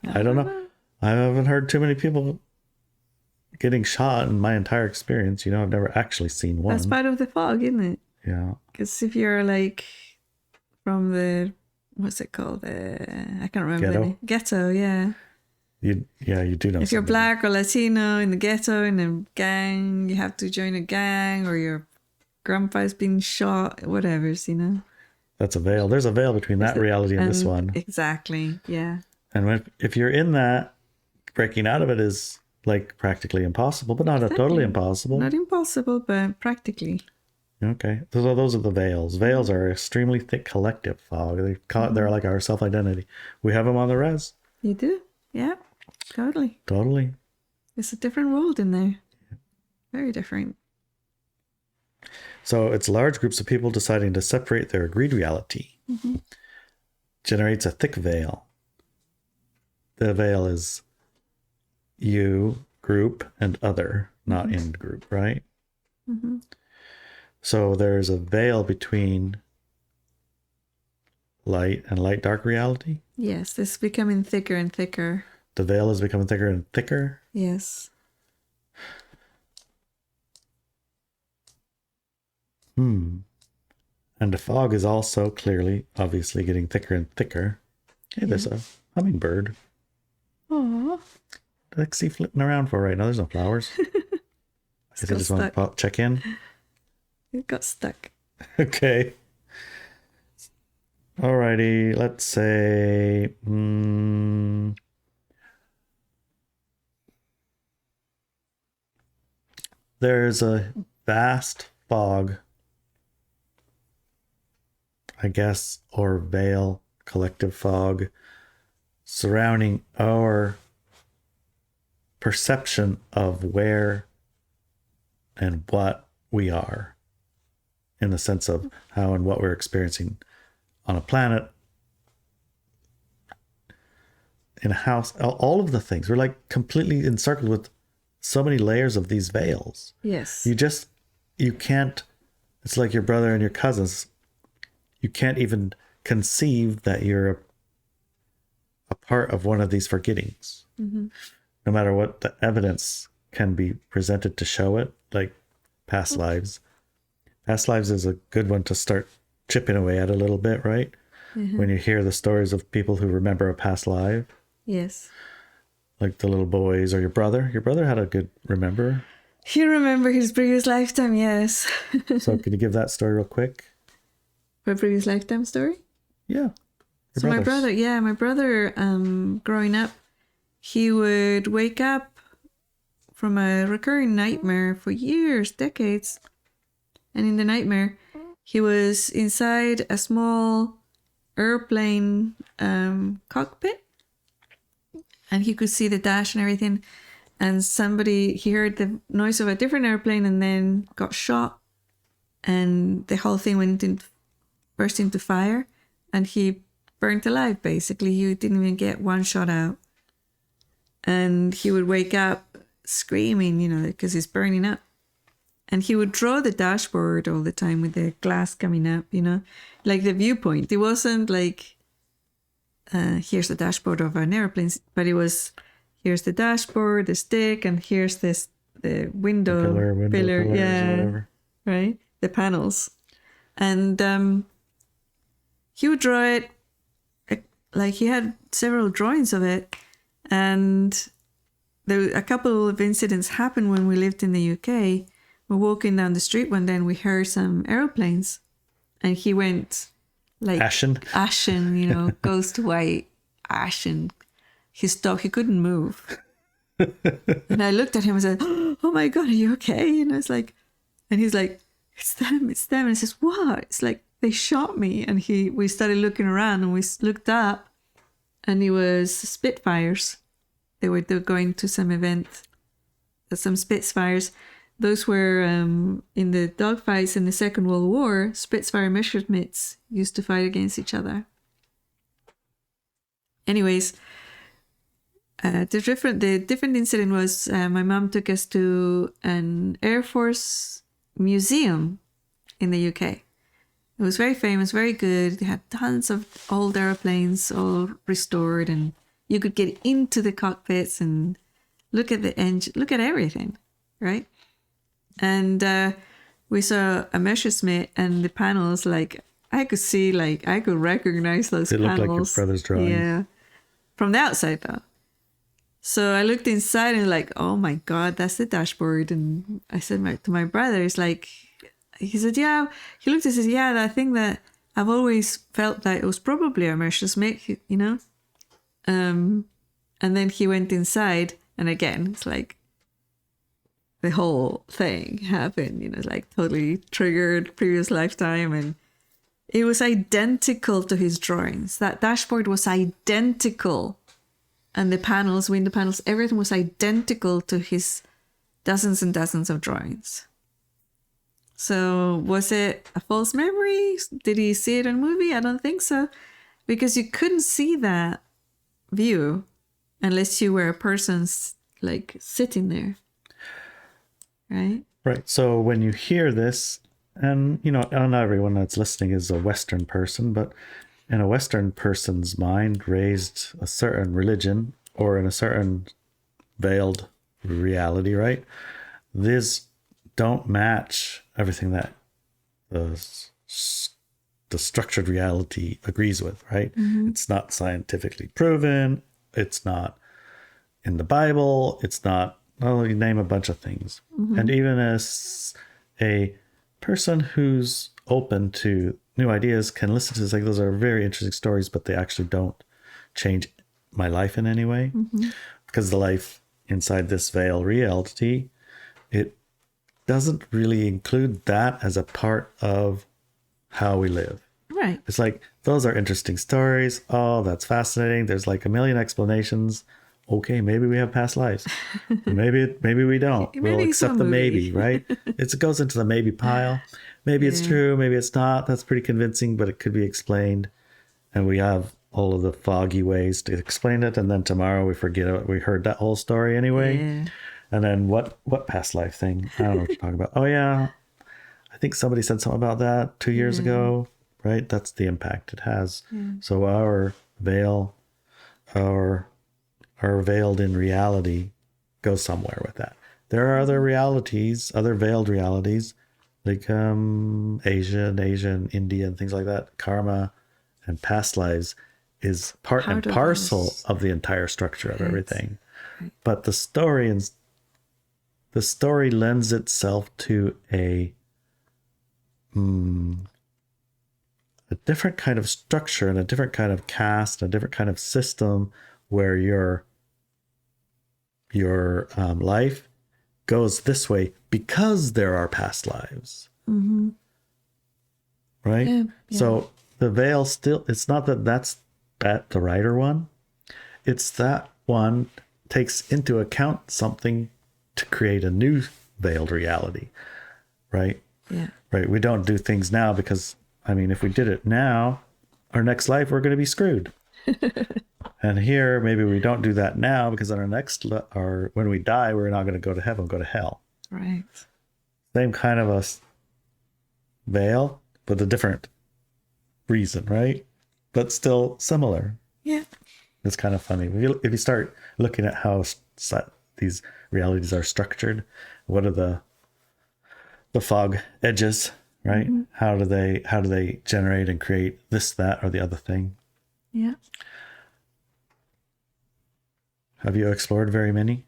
I don't know. I haven't heard too many people getting shot in my entire experience. I've never actually seen one. That's part of the fog, isn't it? Yeah. Because if you're like from the... What's it called? I can't remember. Ghetto? Ghetto, yeah. You do know. If you're black or Latino in the ghetto, in a gang, you have to join a gang, or your grandpa's been shot, whatever, That's a veil. There's a veil between that reality and this one. Exactly, yeah. And if you're in that, breaking out of it is like practically impossible, but not totally impossible. Not impossible, but practically. Okay, so those are the veils. Veils are extremely thick collective fog. They're like our self-identity. We have them on the res. You do? Yeah, totally. Totally. It's a different world in there. Very different. So it's large groups of people deciding to separate their agreed reality. Generates a thick veil. The veil is you, group, and other, not in group, right? So there's a veil between light and light dark reality. Yes, this is becoming thicker and thicker. The veil is becoming thicker and thicker. Yes. And the fog is also clearly, obviously getting thicker and thicker. Hey, there's a hummingbird. Aww. What's he flitting around for right now? There's no flowers. I guess I just want to check in. It got stuck. Okay. Alrighty, let's say there's a vast fog, I guess, or veil, collective fog, surrounding our perception of where and what we are, in the sense of how and what we're experiencing on a planet, in a house, all of the things. We're like completely encircled with so many layers of these veils. Yes. You can't, it's like your brother and your cousins. You can't even conceive that you're a part of one of these forgettings. Mm-hmm. No matter what the evidence can be presented to show it, like past lives. Past lives is a good one to start chipping away at a little bit, right? Mm-hmm. When you hear the stories of people who remember a past life. Yes. Like the little boys, or your brother. Your brother had a good remember. He remembered his previous lifetime, yes. So can you give that story real quick? For a previous lifetime story? Yeah. So my brother, growing up, he would wake up from a recurring nightmare for years, decades. And in the nightmare, he was inside a small airplane cockpit. And he could see the dash and everything. And he heard the noise of a different airplane and then got shot. And the whole thing burst into fire. And he burnt alive, basically. He didn't even get one shot out. And he would wake up screaming, because he's burning up. And he would draw the dashboard all the time with the glass coming up, like the viewpoint. It wasn't like, here's the dashboard of an airplane, but it was, here's the dashboard, the stick, and here's the window pillar, whatever. Right? The panels. And he would draw it, like he had several drawings of it. And a couple of incidents happened when we lived in the UK. We're walking down the street one day and we heard some airplanes. And he went like... Ashen, ghost white, ashen. He stopped. He couldn't move. And I looked at him and said, oh my God, are you okay? And he's like, it's them. And I says, what? It's like, they shot me. And we started looking around and we looked up and it was Spitfires. They were going to some event, some Spitfires. Those were in the dogfights in the Second World War. Spitfire Messerschmitts used to fight against each other. Anyways, the different incident was my mom took us to an Air Force museum in the UK. It was very famous, very good. They had tons of old airplanes, all restored, and you could get into the cockpits and look at the engine, look at everything, right? And we saw a Messerschmitt and the panels, I could recognize those panels. It looked like your brother's drawing. Yeah. From the outside, though. So I looked inside and oh my God, that's the dashboard. And I said to my brother, he said, yeah. He looked and says, yeah, I think that I've always felt that it was probably a Messerschmitt, And then he went inside and again, it's like the whole thing happened, totally triggered previous lifetime. And it was identical to his drawings. That dashboard was identical. And the panels, window panels, everything was identical to his dozens and dozens of drawings. So was it a false memory? Did he see it in a movie? I don't think so. Because you couldn't see that view unless you were a person sitting there. Right? Right. So when you hear this, And, not everyone that's listening is a Western person, but in a Western person's mind, raised a certain religion or in a certain veiled reality, right? These don't match everything that the structured reality agrees with, right? It's not scientifically proven. It's not in the Bible. It's not, well, you name a bunch of things. And even as a person who's open to new ideas can listen to this, like, those are very interesting stories, but they actually don't change my life in any way. Because the life inside this veiled reality, it doesn't really include that as a part of how we live. Right. It's like, those are interesting stories. Oh, that's fascinating. There's like a million explanations. Okay, maybe we have past lives. Maybe we don't. Maybe We'll it's accept a the movie. maybe, right? It goes into the maybe pile. Maybe it's true, maybe it's not. That's pretty convincing, but it could be explained. And we have all of the foggy ways to explain it, and then tomorrow we forget it. We heard that whole story anyway. Yeah. And then what past life thing? I don't know what you're talking about. Oh yeah, I think somebody said something about that 2 years ago, right? That's the impact it has. So our veil, our veiled in reality goes somewhere with that. There are other realities, other veiled realities, like Asia and India and things like that. Karma and past lives is part and of parcel us. of the entire structure of Right. everything. But the story lends itself to a different kind of structure and a different kind of caste, a different kind of system where your life goes this way because there are past lives. Right? Yeah. So the veil still, it's not that that's the righter one. It's that one takes into account something to create a new veiled reality. Right? Yeah. Right. We don't do things now because, I mean, if we did it now, our next life, we're going to be screwed. And here, maybe we don't do that now because on our next, or when we die, we're not going to go to heaven, go to hell. Right. Same kind of a veil, but a different reason, right? But still similar. Yeah. It's kind of funny. If you start looking at how these realities are structured, what are the fog edges, right? How do they generate and create this, that, or the other thing? Yeah. Have you explored very many?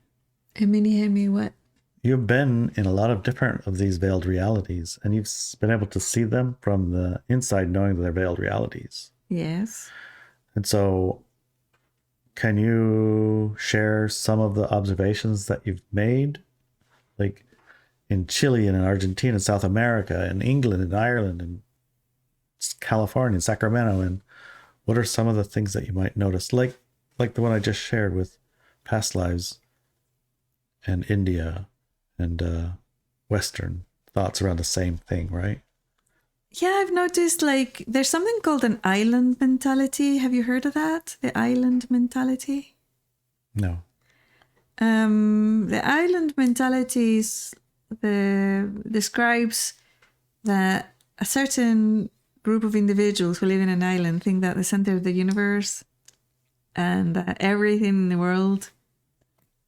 Hemi what? You've been in a lot of different of these veiled realities, and you've been able to see them from the inside, knowing that they're veiled realities. Yes. And so, can you share some of the observations that you've made? Like in Chile and in Argentina, and South America, and England and Ireland and California and Sacramento, and what are some of the things that you might notice? Like the one I just shared with past lives and India and Western thoughts around the same thing, right? Yeah, I've noticed like there's something called an island mentality. Have you heard of that? The island mentality? No. The island mentality describes that a certain group of individuals who live in an island think that the center of the universe and that everything in the world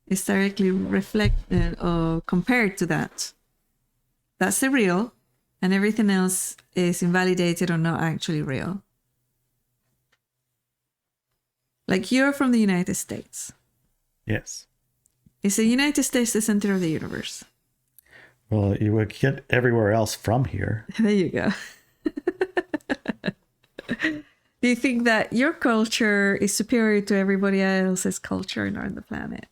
is directly reflected or compared to that. That's the real, and everything else is invalidated or not actually real. Like you're from the United States. Yes. Is the United States the center of the universe? Well, you would get everywhere else from here. There you go. Do you think that your culture is superior to everybody else's culture on the planet?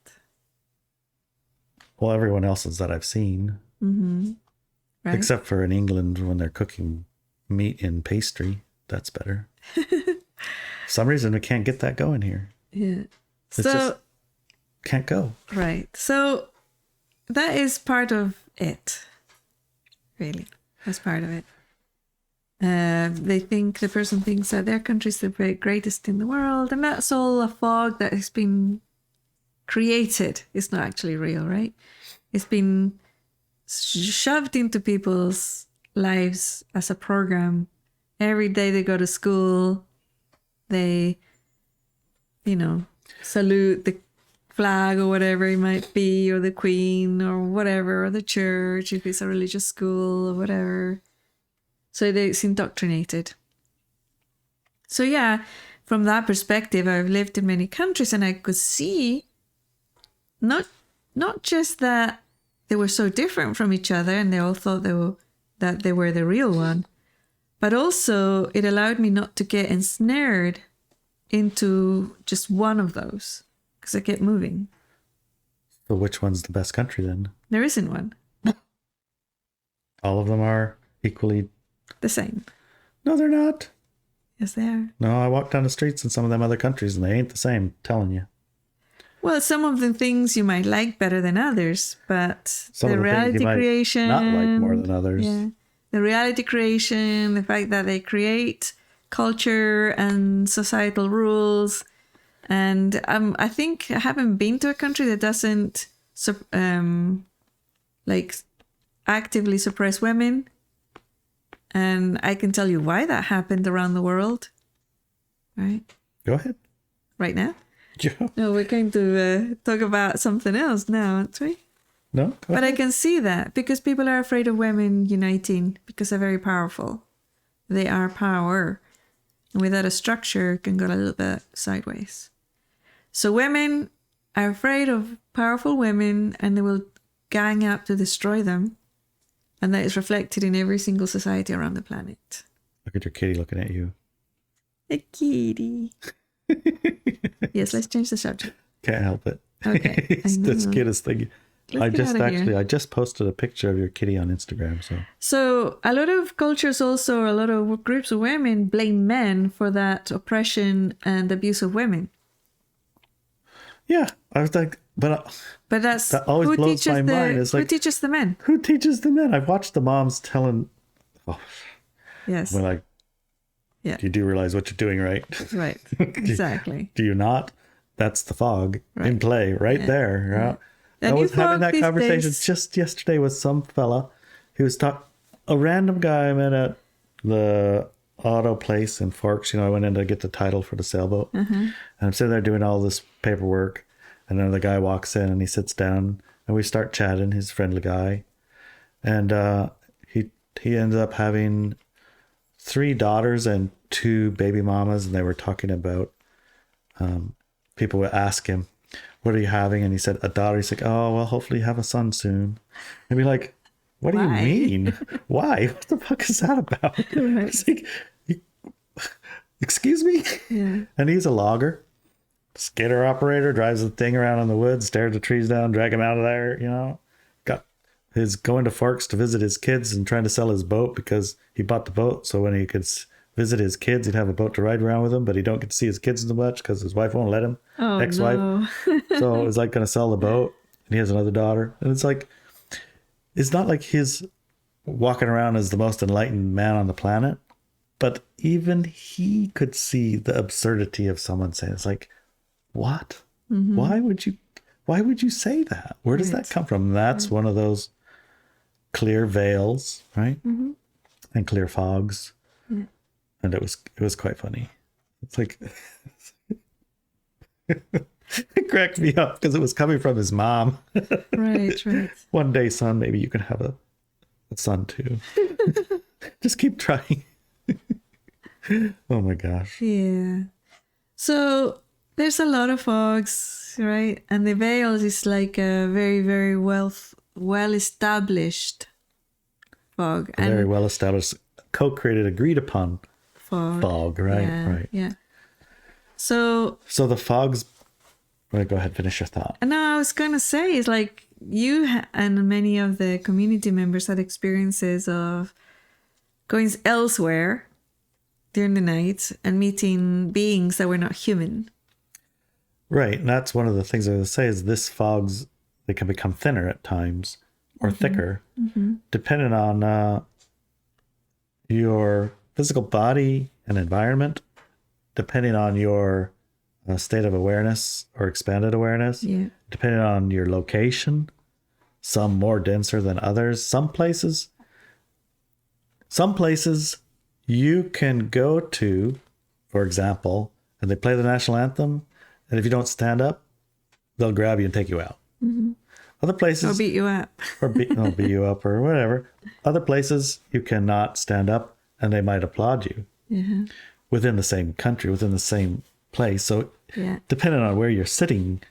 Well, everyone else's that I've seen. Right? Except for in England when they're cooking meat in pastry. That's better. For some reason we can't get that going here. Yeah. It's just can't go. Right. So that is part of it. Really. That's part of it. The person thinks that their country is the greatest in the world, and that's all a fog that has been created. It's not actually real, right? It's been shoved into people's lives as a program. Every day they go to school, they, salute the flag or whatever it might be, or the queen or whatever, or the church if it's a religious school or whatever. So it's indoctrinated. So yeah, from that perspective, I've lived in many countries and I could see not just that they were so different from each other and they all thought that they were the real one, but also it allowed me not to get ensnared into just one of those because I kept moving. So which one's the best country then? There isn't one. All of them are equally the same. No, they're not. Yes, they are. No, I walk down the streets in some of them other countries and they ain't the same, I'm telling you. Well, some of the things you might like better than others, but Some the of the things reality you might creation, not like more than others. Yeah, the reality creation, the fact that they create culture and societal rules, and I think I haven't been to a country that doesn't like actively suppress women, and I can tell you why that happened around the world. Right. Go ahead. Right now. Yeah. No, we're going to talk about something else now, aren't we? No? But I can see that because people are afraid of women uniting because they're very powerful. They are power. And without a structure, it can go a little bit sideways. So women are afraid of powerful women and they will gang up to destroy them. And that is reflected in every single society around the planet. Look at your kitty looking at you. A kitty. Yes, let's change the subject. Can't help it. Okay. It's the cutest thing. Let's I just posted a picture of your kitty on Instagram. So a lot of cultures also, a lot of groups of women blame men for that oppression and abuse of women. Yeah, I was like, but that always blows my mind. It's like, who teaches the men? Who teaches the men? I've watched the moms telling. Oh, yes. We're like, yeah. You do realize what you're doing, right? Right. Exactly. Do you not? That's the fog in play right there. Yeah. I was having that conversation just yesterday with some fella who was a random guy I met at the auto place in Forks. I went in to get the title for the sailboat. And I'm sitting there doing all this paperwork. And then the guy walks in and he sits down and we start chatting. He's a friendly guy. And he ended up having 3 daughters and 2 baby mamas. And they were talking about, people would ask him, what are you having? And he said, a daughter. He's like, oh, well, hopefully you have a son soon. And be like, what do you mean? Why? What the fuck is that about? Right. It's like, excuse me? Yeah. And he's a logger, skidder operator, drives the thing around in the woods, stares the trees down, drag him out of there, Got his going to Forks to visit his kids and trying to sell his boat because he bought the boat. So when he could visit his kids, he'd have a boat to ride around with him, but he don't get to see his kids as much because his wife won't let him. Oh, ex-wife. No. So it was like going to sell the boat, and he has another daughter. And it's like, it's not like he's walking around as the most enlightened man on the planet, but even he could see the absurdity of someone saying, it's like, what? Mm-hmm. Why would you say that? Where does that come from? That's one of those clear veils, right? Mm-hmm. And clear fogs. Yeah. And it was quite funny. It's like, it cracked me up because it was coming from his mom. Right. One day, son, maybe you can have a son too. Just keep trying. Oh my gosh. Yeah. So there's a lot of fogs, right? And the veils is like a very, very well established fog. Very well established, co-created, agreed upon fog, right? Yeah, right. Yeah. So the fogs. Well, go ahead, finish your thought. No, I was going to say, it's like you and many of the community members had experiences of going elsewhere during the night and meeting beings that were not human. Right. And that's one of the things I was going to say is this fogs, they can become thinner at times or thicker, depending on your physical body and environment, depending on your state of awareness or expanded awareness, depending on your location, some more denser than others. Some places Some places you can go to, for example, and they play the national anthem, and if you don't stand up, they'll grab you and take you out. Other places... Or beat you up. or beat you up or whatever. Other places you cannot stand up and they might applaud you within the same country, within the same place. So depending on where you're sitting,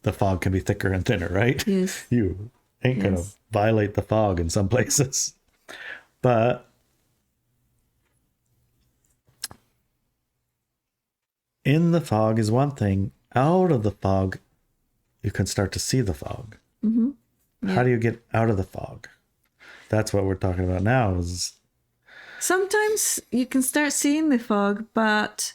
the fog can be thicker and thinner, right? Yes. You ain't going to violate the fog in some places. But in the fog is one thing. Out of the fog, you can start to see the fog. How do you get out of the fog? That's what we're talking about now. Is sometimes you can start seeing the fog, but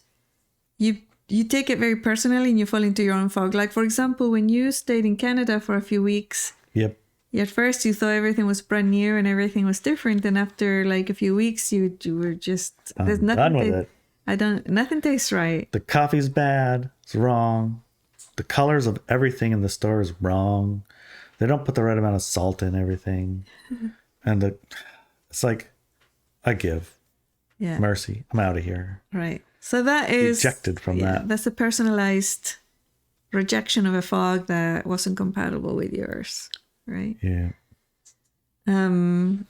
you take it very personally and you fall into your own fog. Like, for example, when you stayed in Canada for a few weeks, at first you thought everything was brand new and everything was different, and after like a few weeks you were just there's nothing done with it. Nothing tastes right. The coffee's bad, it's wrong. The colors of everything in the store is wrong. They don't put the right amount of salt in everything. And it's like, I give. Mercy. I'm out of here. Right. So that is... Ejected from that. That's a personalized rejection of a fog that wasn't compatible with yours. Right? Yeah. And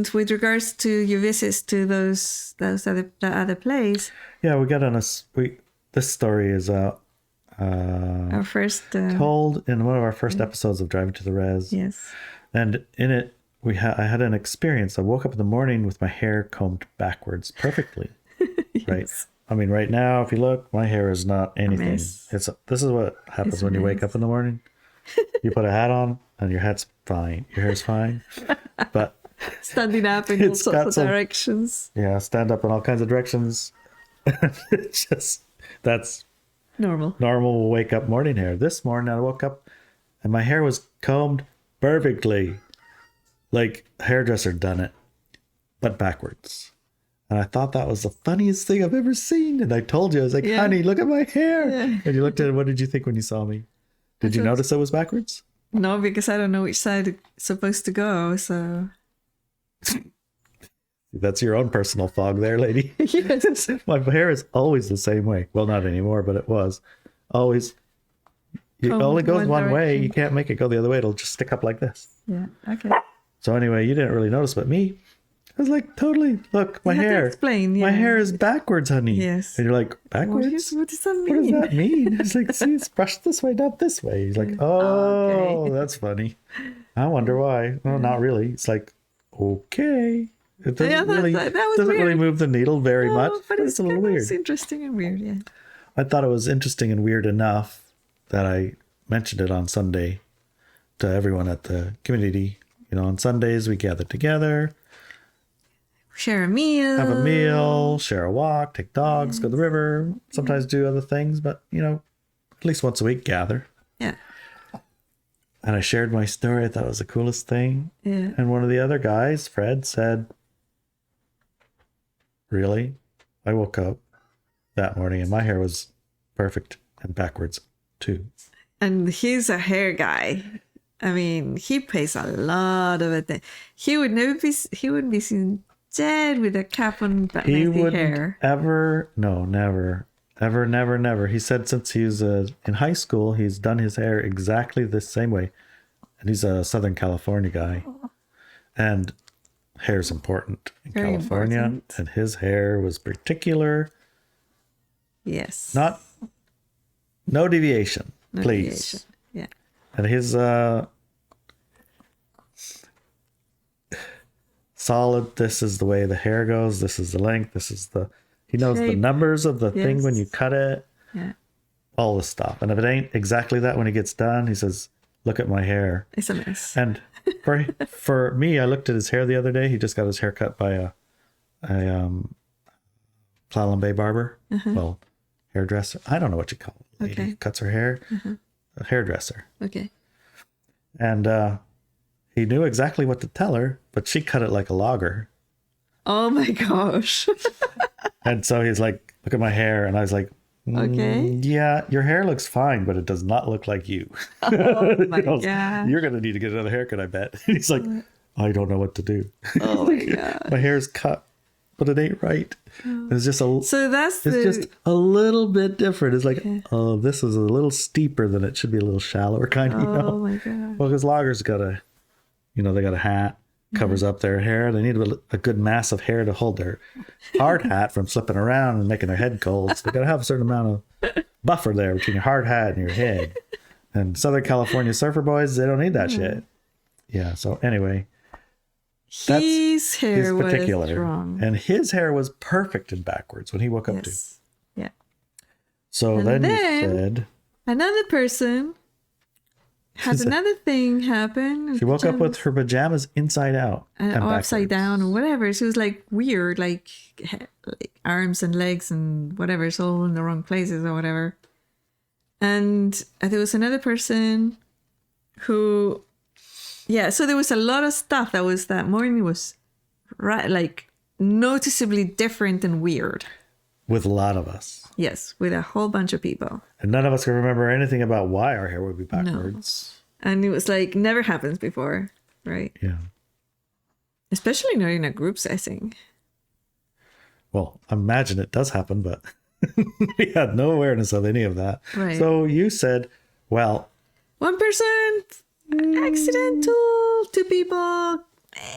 with regards to your visits to that other place... Yeah, we got on this story is... our first told in one of our first episodes of Driving to the Res. Yes. And in it, I had an experience. I woke up in the morning with my hair combed backwards perfectly. Right. I mean, right now, if you look, my hair is not anything. This is what happens when you wake up in the morning. You put a hat on, and your hat's fine. Your hair's fine, but standing up in all sorts of directions. Yeah, stand up in all kinds of directions. It's just that's normal wake up morning hair. This morning I woke up and my hair was combed perfectly, like a hairdresser done it, but backwards. And I thought that was the funniest thing I've ever seen. And I told you, I was like, honey, look at my hair. Yeah. And you looked at it. What did you think when you saw me? Did you notice it was backwards? No, because I don't know which side it's supposed to go. So that's your own personal fog there, lady. Yes. My hair is always the same way. Well, not anymore, but it was always. It only goes one way. You can't make it go the other way. It'll just stick up like this. Yeah. Okay. So anyway, you didn't really notice, but me, I was like, totally, look, my hair. Explain, my hair is backwards, honey. Yes. And you're like, backwards? What does that mean? What does that mean? It's like, see, it's brushed this way, not this way. He's like, okay. That's funny. I wonder why. Well, not really. It's like, okay. It doesn't really move the needle very much. But it's a little weird. It's interesting and weird, yeah. I thought it was interesting and weird enough that I mentioned it on Sunday to everyone at the community. You know, on Sundays we gather together. Share a meal. Have a meal, share a walk, take dogs, go to the river, sometimes do other things, but, you know, at least once a week gather. Yeah. And I shared my story. I thought it was the coolest thing. Yeah. And one of the other guys, Fred, said, really? I woke up that morning and my hair was perfect and backwards too. And he's a hair guy. I mean, he pays a lot of attention. He wouldn't be seen dead with a cap on he wouldn't hair. Never. He said since he was in high school, he's done his hair exactly the same way. And he's a Southern California guy. And hair's important in Very California. Important. And his hair was particular. Yes. No deviation, please. Deviation. Yeah. And his solid, this is the way the hair goes, this is the length, he knows shape. The numbers of the thing when you cut it. Yeah. All this stuff. And if it ain't exactly that when he gets done, he says, look at my hair. It's a mess. And for me, I looked at his hair the other day. He just got his hair cut by a Clallam Bay barber. Well, hairdresser. I don't know what you call it. Lady who cuts her hair. A hairdresser. Okay. And he knew exactly what to tell her, but she cut it like a logger. Oh my gosh. And so he's like, look at my hair. And I was like, okay. Yeah, your hair looks fine, but it does not look like you. Oh my God. You're going to need to get another haircut, I bet. He's like, I don't know what to do. Oh my God. My hair's cut, but it ain't right. It's just a So that's it's just a little bit different. It's like, Yeah. oh, this is a little steeper than it should be, a little shallower kind of, you Oh know. my God. Well, because loggers got a, they got a hat covers up their hair. They need a good mass of hair to hold their hard hat from slipping around and making their head cold. So they got to have a certain amount of buffer there between your hard hat and your head. And Southern California surfer boys, they don't need that shit. Yeah. So anyway, His hair was particular, wrong. and his hair was perfect and backwards when he woke up too. Yes. Yeah. So And then you then- said Another person had another thing happen. she woke up with her pajamas inside out or upside backwards. down or whatever. She was like weird, like arms and legs and whatever. It's all in the wrong places or whatever. And there was another person who, yeah. So there was a lot of stuff that morning was right, like noticeably different and weird. With a lot of us. Yes, with a whole bunch of people. And none of us can remember anything about why our hair would be backwards. And it was like never happens before, right? Yeah. Especially not in a group setting. Well, I imagine it does happen, but we had no awareness of any of that. Right. So you said, well, 1% accidental, 2 people,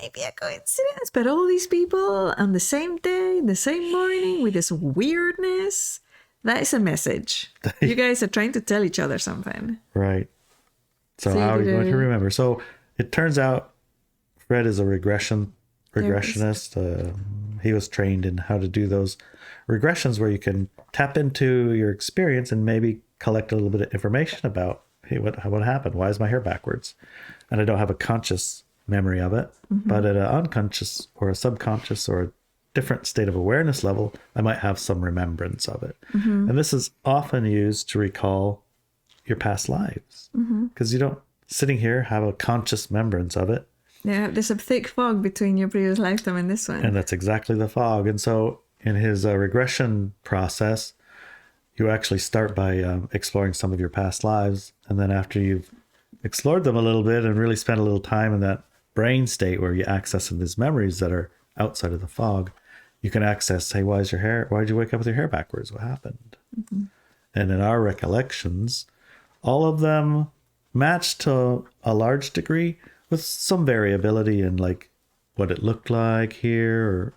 maybe a coincidence, but all these people on the same day, the same morning with this weirdness, that is a message. You guys are trying to tell each other something. right. So So how are you you going did to a- remember? So it turns out Fred is a regressionist. He was trained in how to do those regressions where you can tap into your experience and maybe collect a little bit of information about, hey, what happened? Why is my hair backwards? And I don't have a conscious memory of it, but at an unconscious or a subconscious or a different state of awareness level, I might have some remembrance of it. And this is often used to recall your past lives because you don't, sitting here, have a conscious remembrance of it. Yeah, there's a thick fog between your previous lifetime and this one. And that's exactly the fog. And so in his regression process, you actually start by exploring some of your past lives. And then after you've explored them a little bit and really spent a little time in that brain state where you're accessing these memories that are outside of the fog, you can access, hey, why'd you wake up with your hair backwards? What happened? And in our recollections, all of them match to a large degree with some variability in like what it looked like here or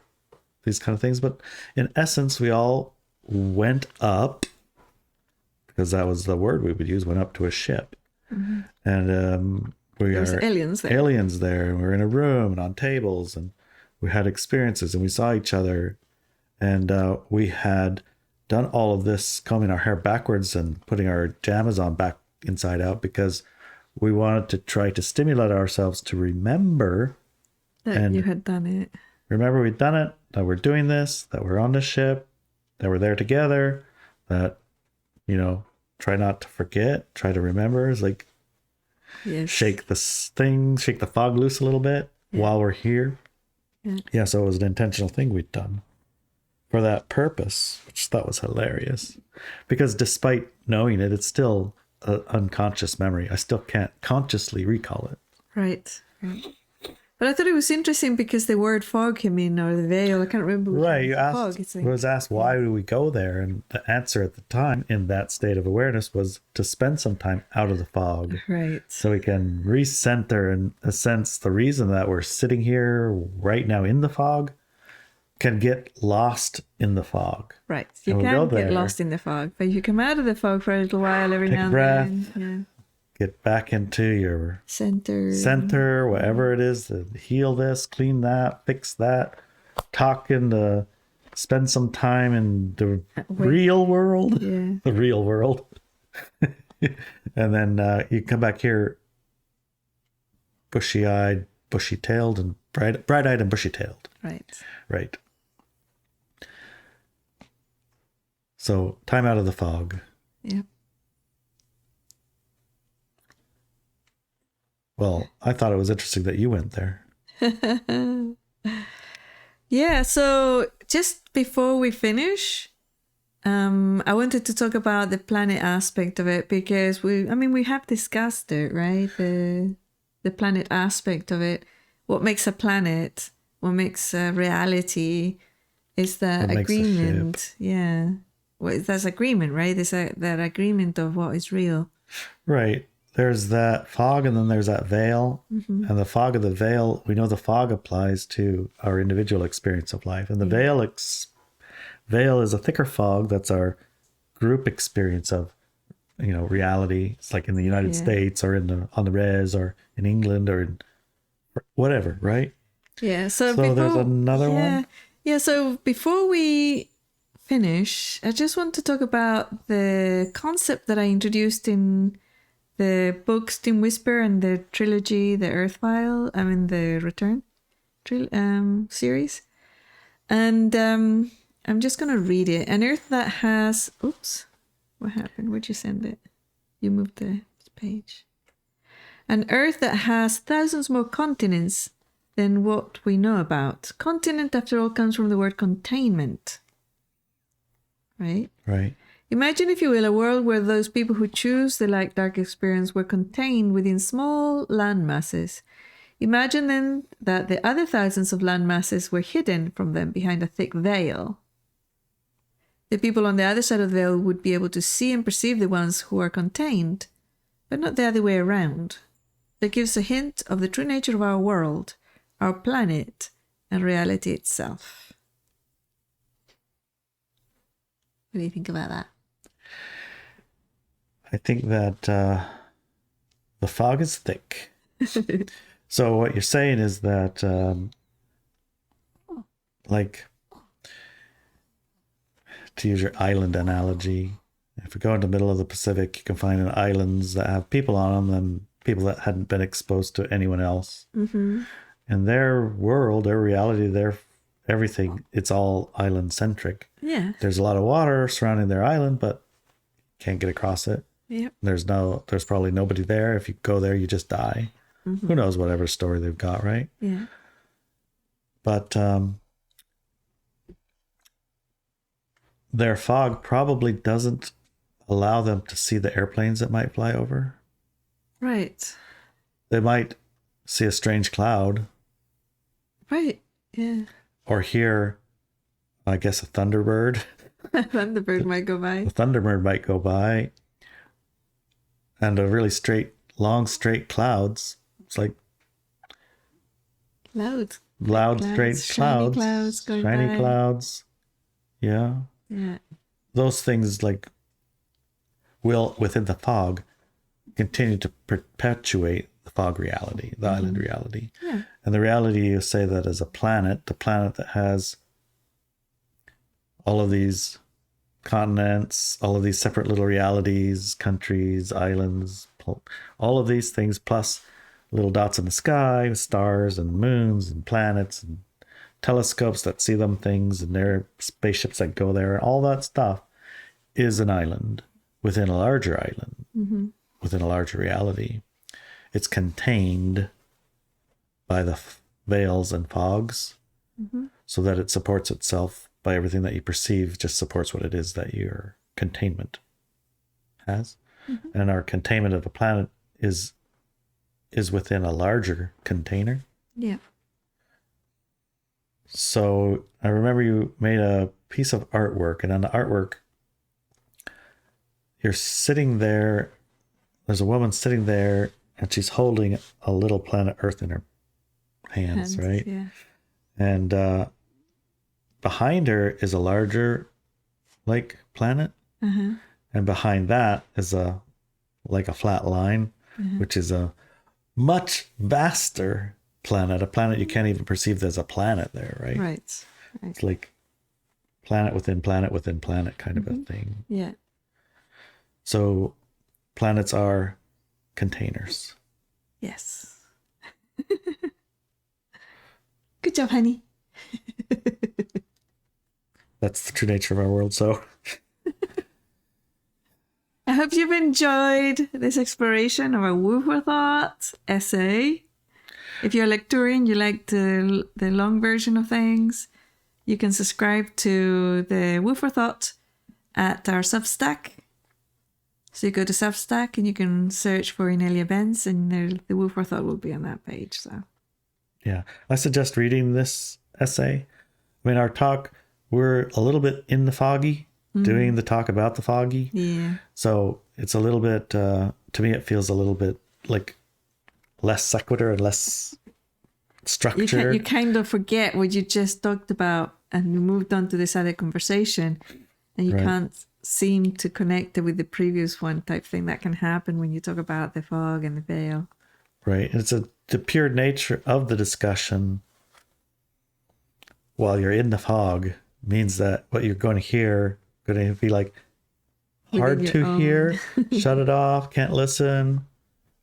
these kind of things. But in essence, we all went up, because that was the word we would use, went up to a ship. And we There's are aliens there. aliens there, and we're in a room and on tables, and we had experiences and we saw each other, and we had done all of this combing our hair backwards and putting our pajamas on back inside out because we wanted to try to stimulate ourselves to remember That you had done it. we'd done it, that we're doing this, that we're on the ship, that we're there together, that, try not to forget, try to remember. It's like Yes. shake the fog loose a little bit while we're here. Yeah, so it was an intentional thing we'd done for that purpose, which I thought was hilarious. Because despite knowing it, it's still an unconscious memory. I still can't consciously recall it. Right. But I thought it was interesting because the word fog came in, or the veil. I can't remember. which Right, one. you asked, Fog. It's like, was asked why do we go there, and the answer at the time in that state of awareness was to spend some time out of the fog, right. so we can recenter and sense the reason that we're sitting here right now in the fog can get lost in the fog. Right. You And we'll can go get there. lost in the fog, but you come out of the fog for a little while every Take a now breath. and then. Get back into your Yeah. center, whatever it is, to heal this, clean that, fix that, spend some time in the real world. Yeah. The real world. And then you come back here bushy-eyed, bushy-tailed, and bright-eyed and bushy-tailed. Right. Right. So time out of the fog. Yeah. Well, I thought it was interesting that you went there. Yeah. So just before we finish, I wanted to talk about the planet aspect of it because we have discussed it, right? The planet aspect of it. what makes a planet, what makes a reality, is that What makes a agreement. Yeah. Well, that's agreement, right? There's that agreement of what is real. Right. There's that fog, and then there's that veil. Mm-hmm. And the fog of the veil, we know the fog applies to our individual experience of life. And the veil is a thicker fog that's our group experience of, reality. It's like in the United States, or on the res, or in England, or in whatever, right? Yeah. So there's another one. Yeah. So before we finish, I just want to talk about the concept that I introduced in the book Steam Whisper and the trilogy, the Earth File, the Return series. And I'm just going to read it. An Earth that has... Oops. What happened? Where'd you send it? You moved the page. An Earth that has thousands more continents than what we know about. Continent, after all, comes from the word containment. Right? Right. Imagine, if you will, a world where those people who choose the light-dark experience were contained within small land masses. Imagine then that the other thousands of land masses were hidden from them behind a thick veil. The people on the other side of the veil would be able to see and perceive the ones who are contained, but not the other way around. That gives a hint of the true nature of our world, our planet, and reality itself. What do you think about that? I think that the fog is thick. So what you're saying is that, to use your island analogy, if you go in the middle of the Pacific, you can find islands that have people on them and people that hadn't been exposed to anyone else. Mm-hmm. And their world, their reality, their everything, it's all island centric. Yeah. There's a lot of water surrounding their island, but can't get across it. Yep. There's probably nobody there. If you go there, you just die. Mm-hmm. Who knows whatever story they've got, right? Yeah. But their fog probably doesn't allow them to see the airplanes that might fly over. Right. They might see a strange cloud. Right. Yeah. Or hear, I guess, a thunderbird. Thunderbird might go by. The thunderbird might go by. And a really long straight clouds. It's like loud straight shiny clouds going shiny by. Clouds. Yeah. Yeah. Those things will, within the fog, continue to perpetuate the fog reality, the island reality. Yeah. And the reality, you say that as a planet, the planet that has all of these continents, all of these separate little realities, countries, islands, all of these things, plus little dots in the sky, stars and moons and planets and telescopes that see them things, and their spaceships that go there, and all that stuff is an island within a larger island, within a larger reality. It's contained by the veils and fogs, so that it supports itself by everything that you perceive, just supports what it is that your containment has. And our containment of the planet is within a larger container. Yeah. So I remember you made a piece of artwork, and on the artwork, you're sitting there. There's a woman sitting there, and she's holding a little planet Earth in her hands, right? Yeah. And behind her is a larger, planet, and behind that is a flat line, which is a much vaster planet, a planet you can't even perceive there's a planet there, right? Right. It's like planet within planet within planet kind of a thing. Yeah. So planets are containers. Yes. Good job, honey. That's the true nature of our world. So I hope you've enjoyed this exploration of a Woofer Thought essay. If you're a lectorian, you like the long version of things, you can subscribe to the Woofer Thought at our Substack. So you go to Substack and you can search for Inelia Benz, and the Woofer Thought will be on that page. So Yeah. I suggest reading this essay. I mean, our talk, we're a little bit in the foggy, doing the talk about the foggy. Yeah. So it's a little bit, to me, it feels a little bit like less sequitur and less structure. You kind of forget what you just talked about and you moved on to this other conversation and you Right. can't seem to connect it with the previous one type thing that can happen when you talk about the fog and the veil. Right. It's the pure nature of the discussion while you're in the fog means that what you're going to hear going to be like hard Within to your own. hear, shut it off, can't listen.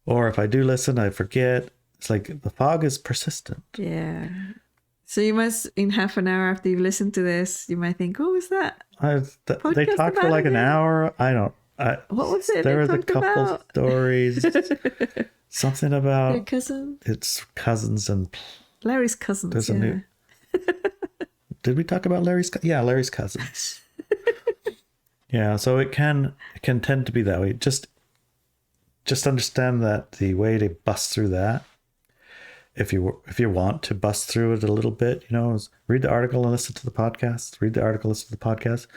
Or if I do listen, I forget. It's like the fog is persistent. Yeah. So you must, in half an hour after you've listened to this, you might think, "Oh, was that? They Podcast talked for about like an it? hour. What was it There they was a talked couple about?" stories. Something Your about cousin, it's cousins and Larry's cousins. there's yeah. a new. Did we talk about Larry's? Yeah, Larry's cousins. Yeah, so it can tend to be that way. Just understand that the way to bust through that, if you want to bust through it a little bit, is read the article and listen to the podcast. Read the article, listen to the podcast.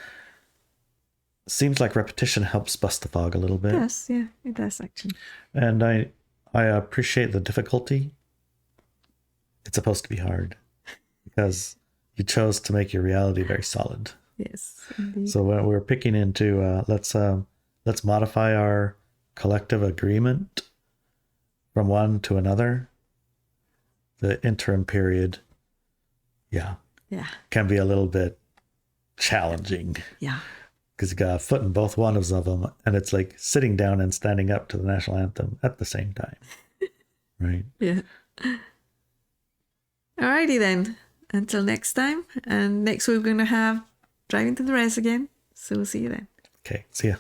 Seems like repetition helps bust the fog a little bit. Yes, yeah, it does actually. And I appreciate the difficulty. It's supposed to be hard because you chose to make your reality very solid. Yes, indeed. So when we're picking into let's modify our collective agreement from one to another. The interim period, Yeah, can be a little bit challenging yeah. because you got a foot in both one of them, and it's like sitting down and standing up to the national anthem at the same time, right? Yeah. Alrighty then. Until next time. And next week we're going to have Driving to the Rest again. So we'll see you then. Okay, see ya.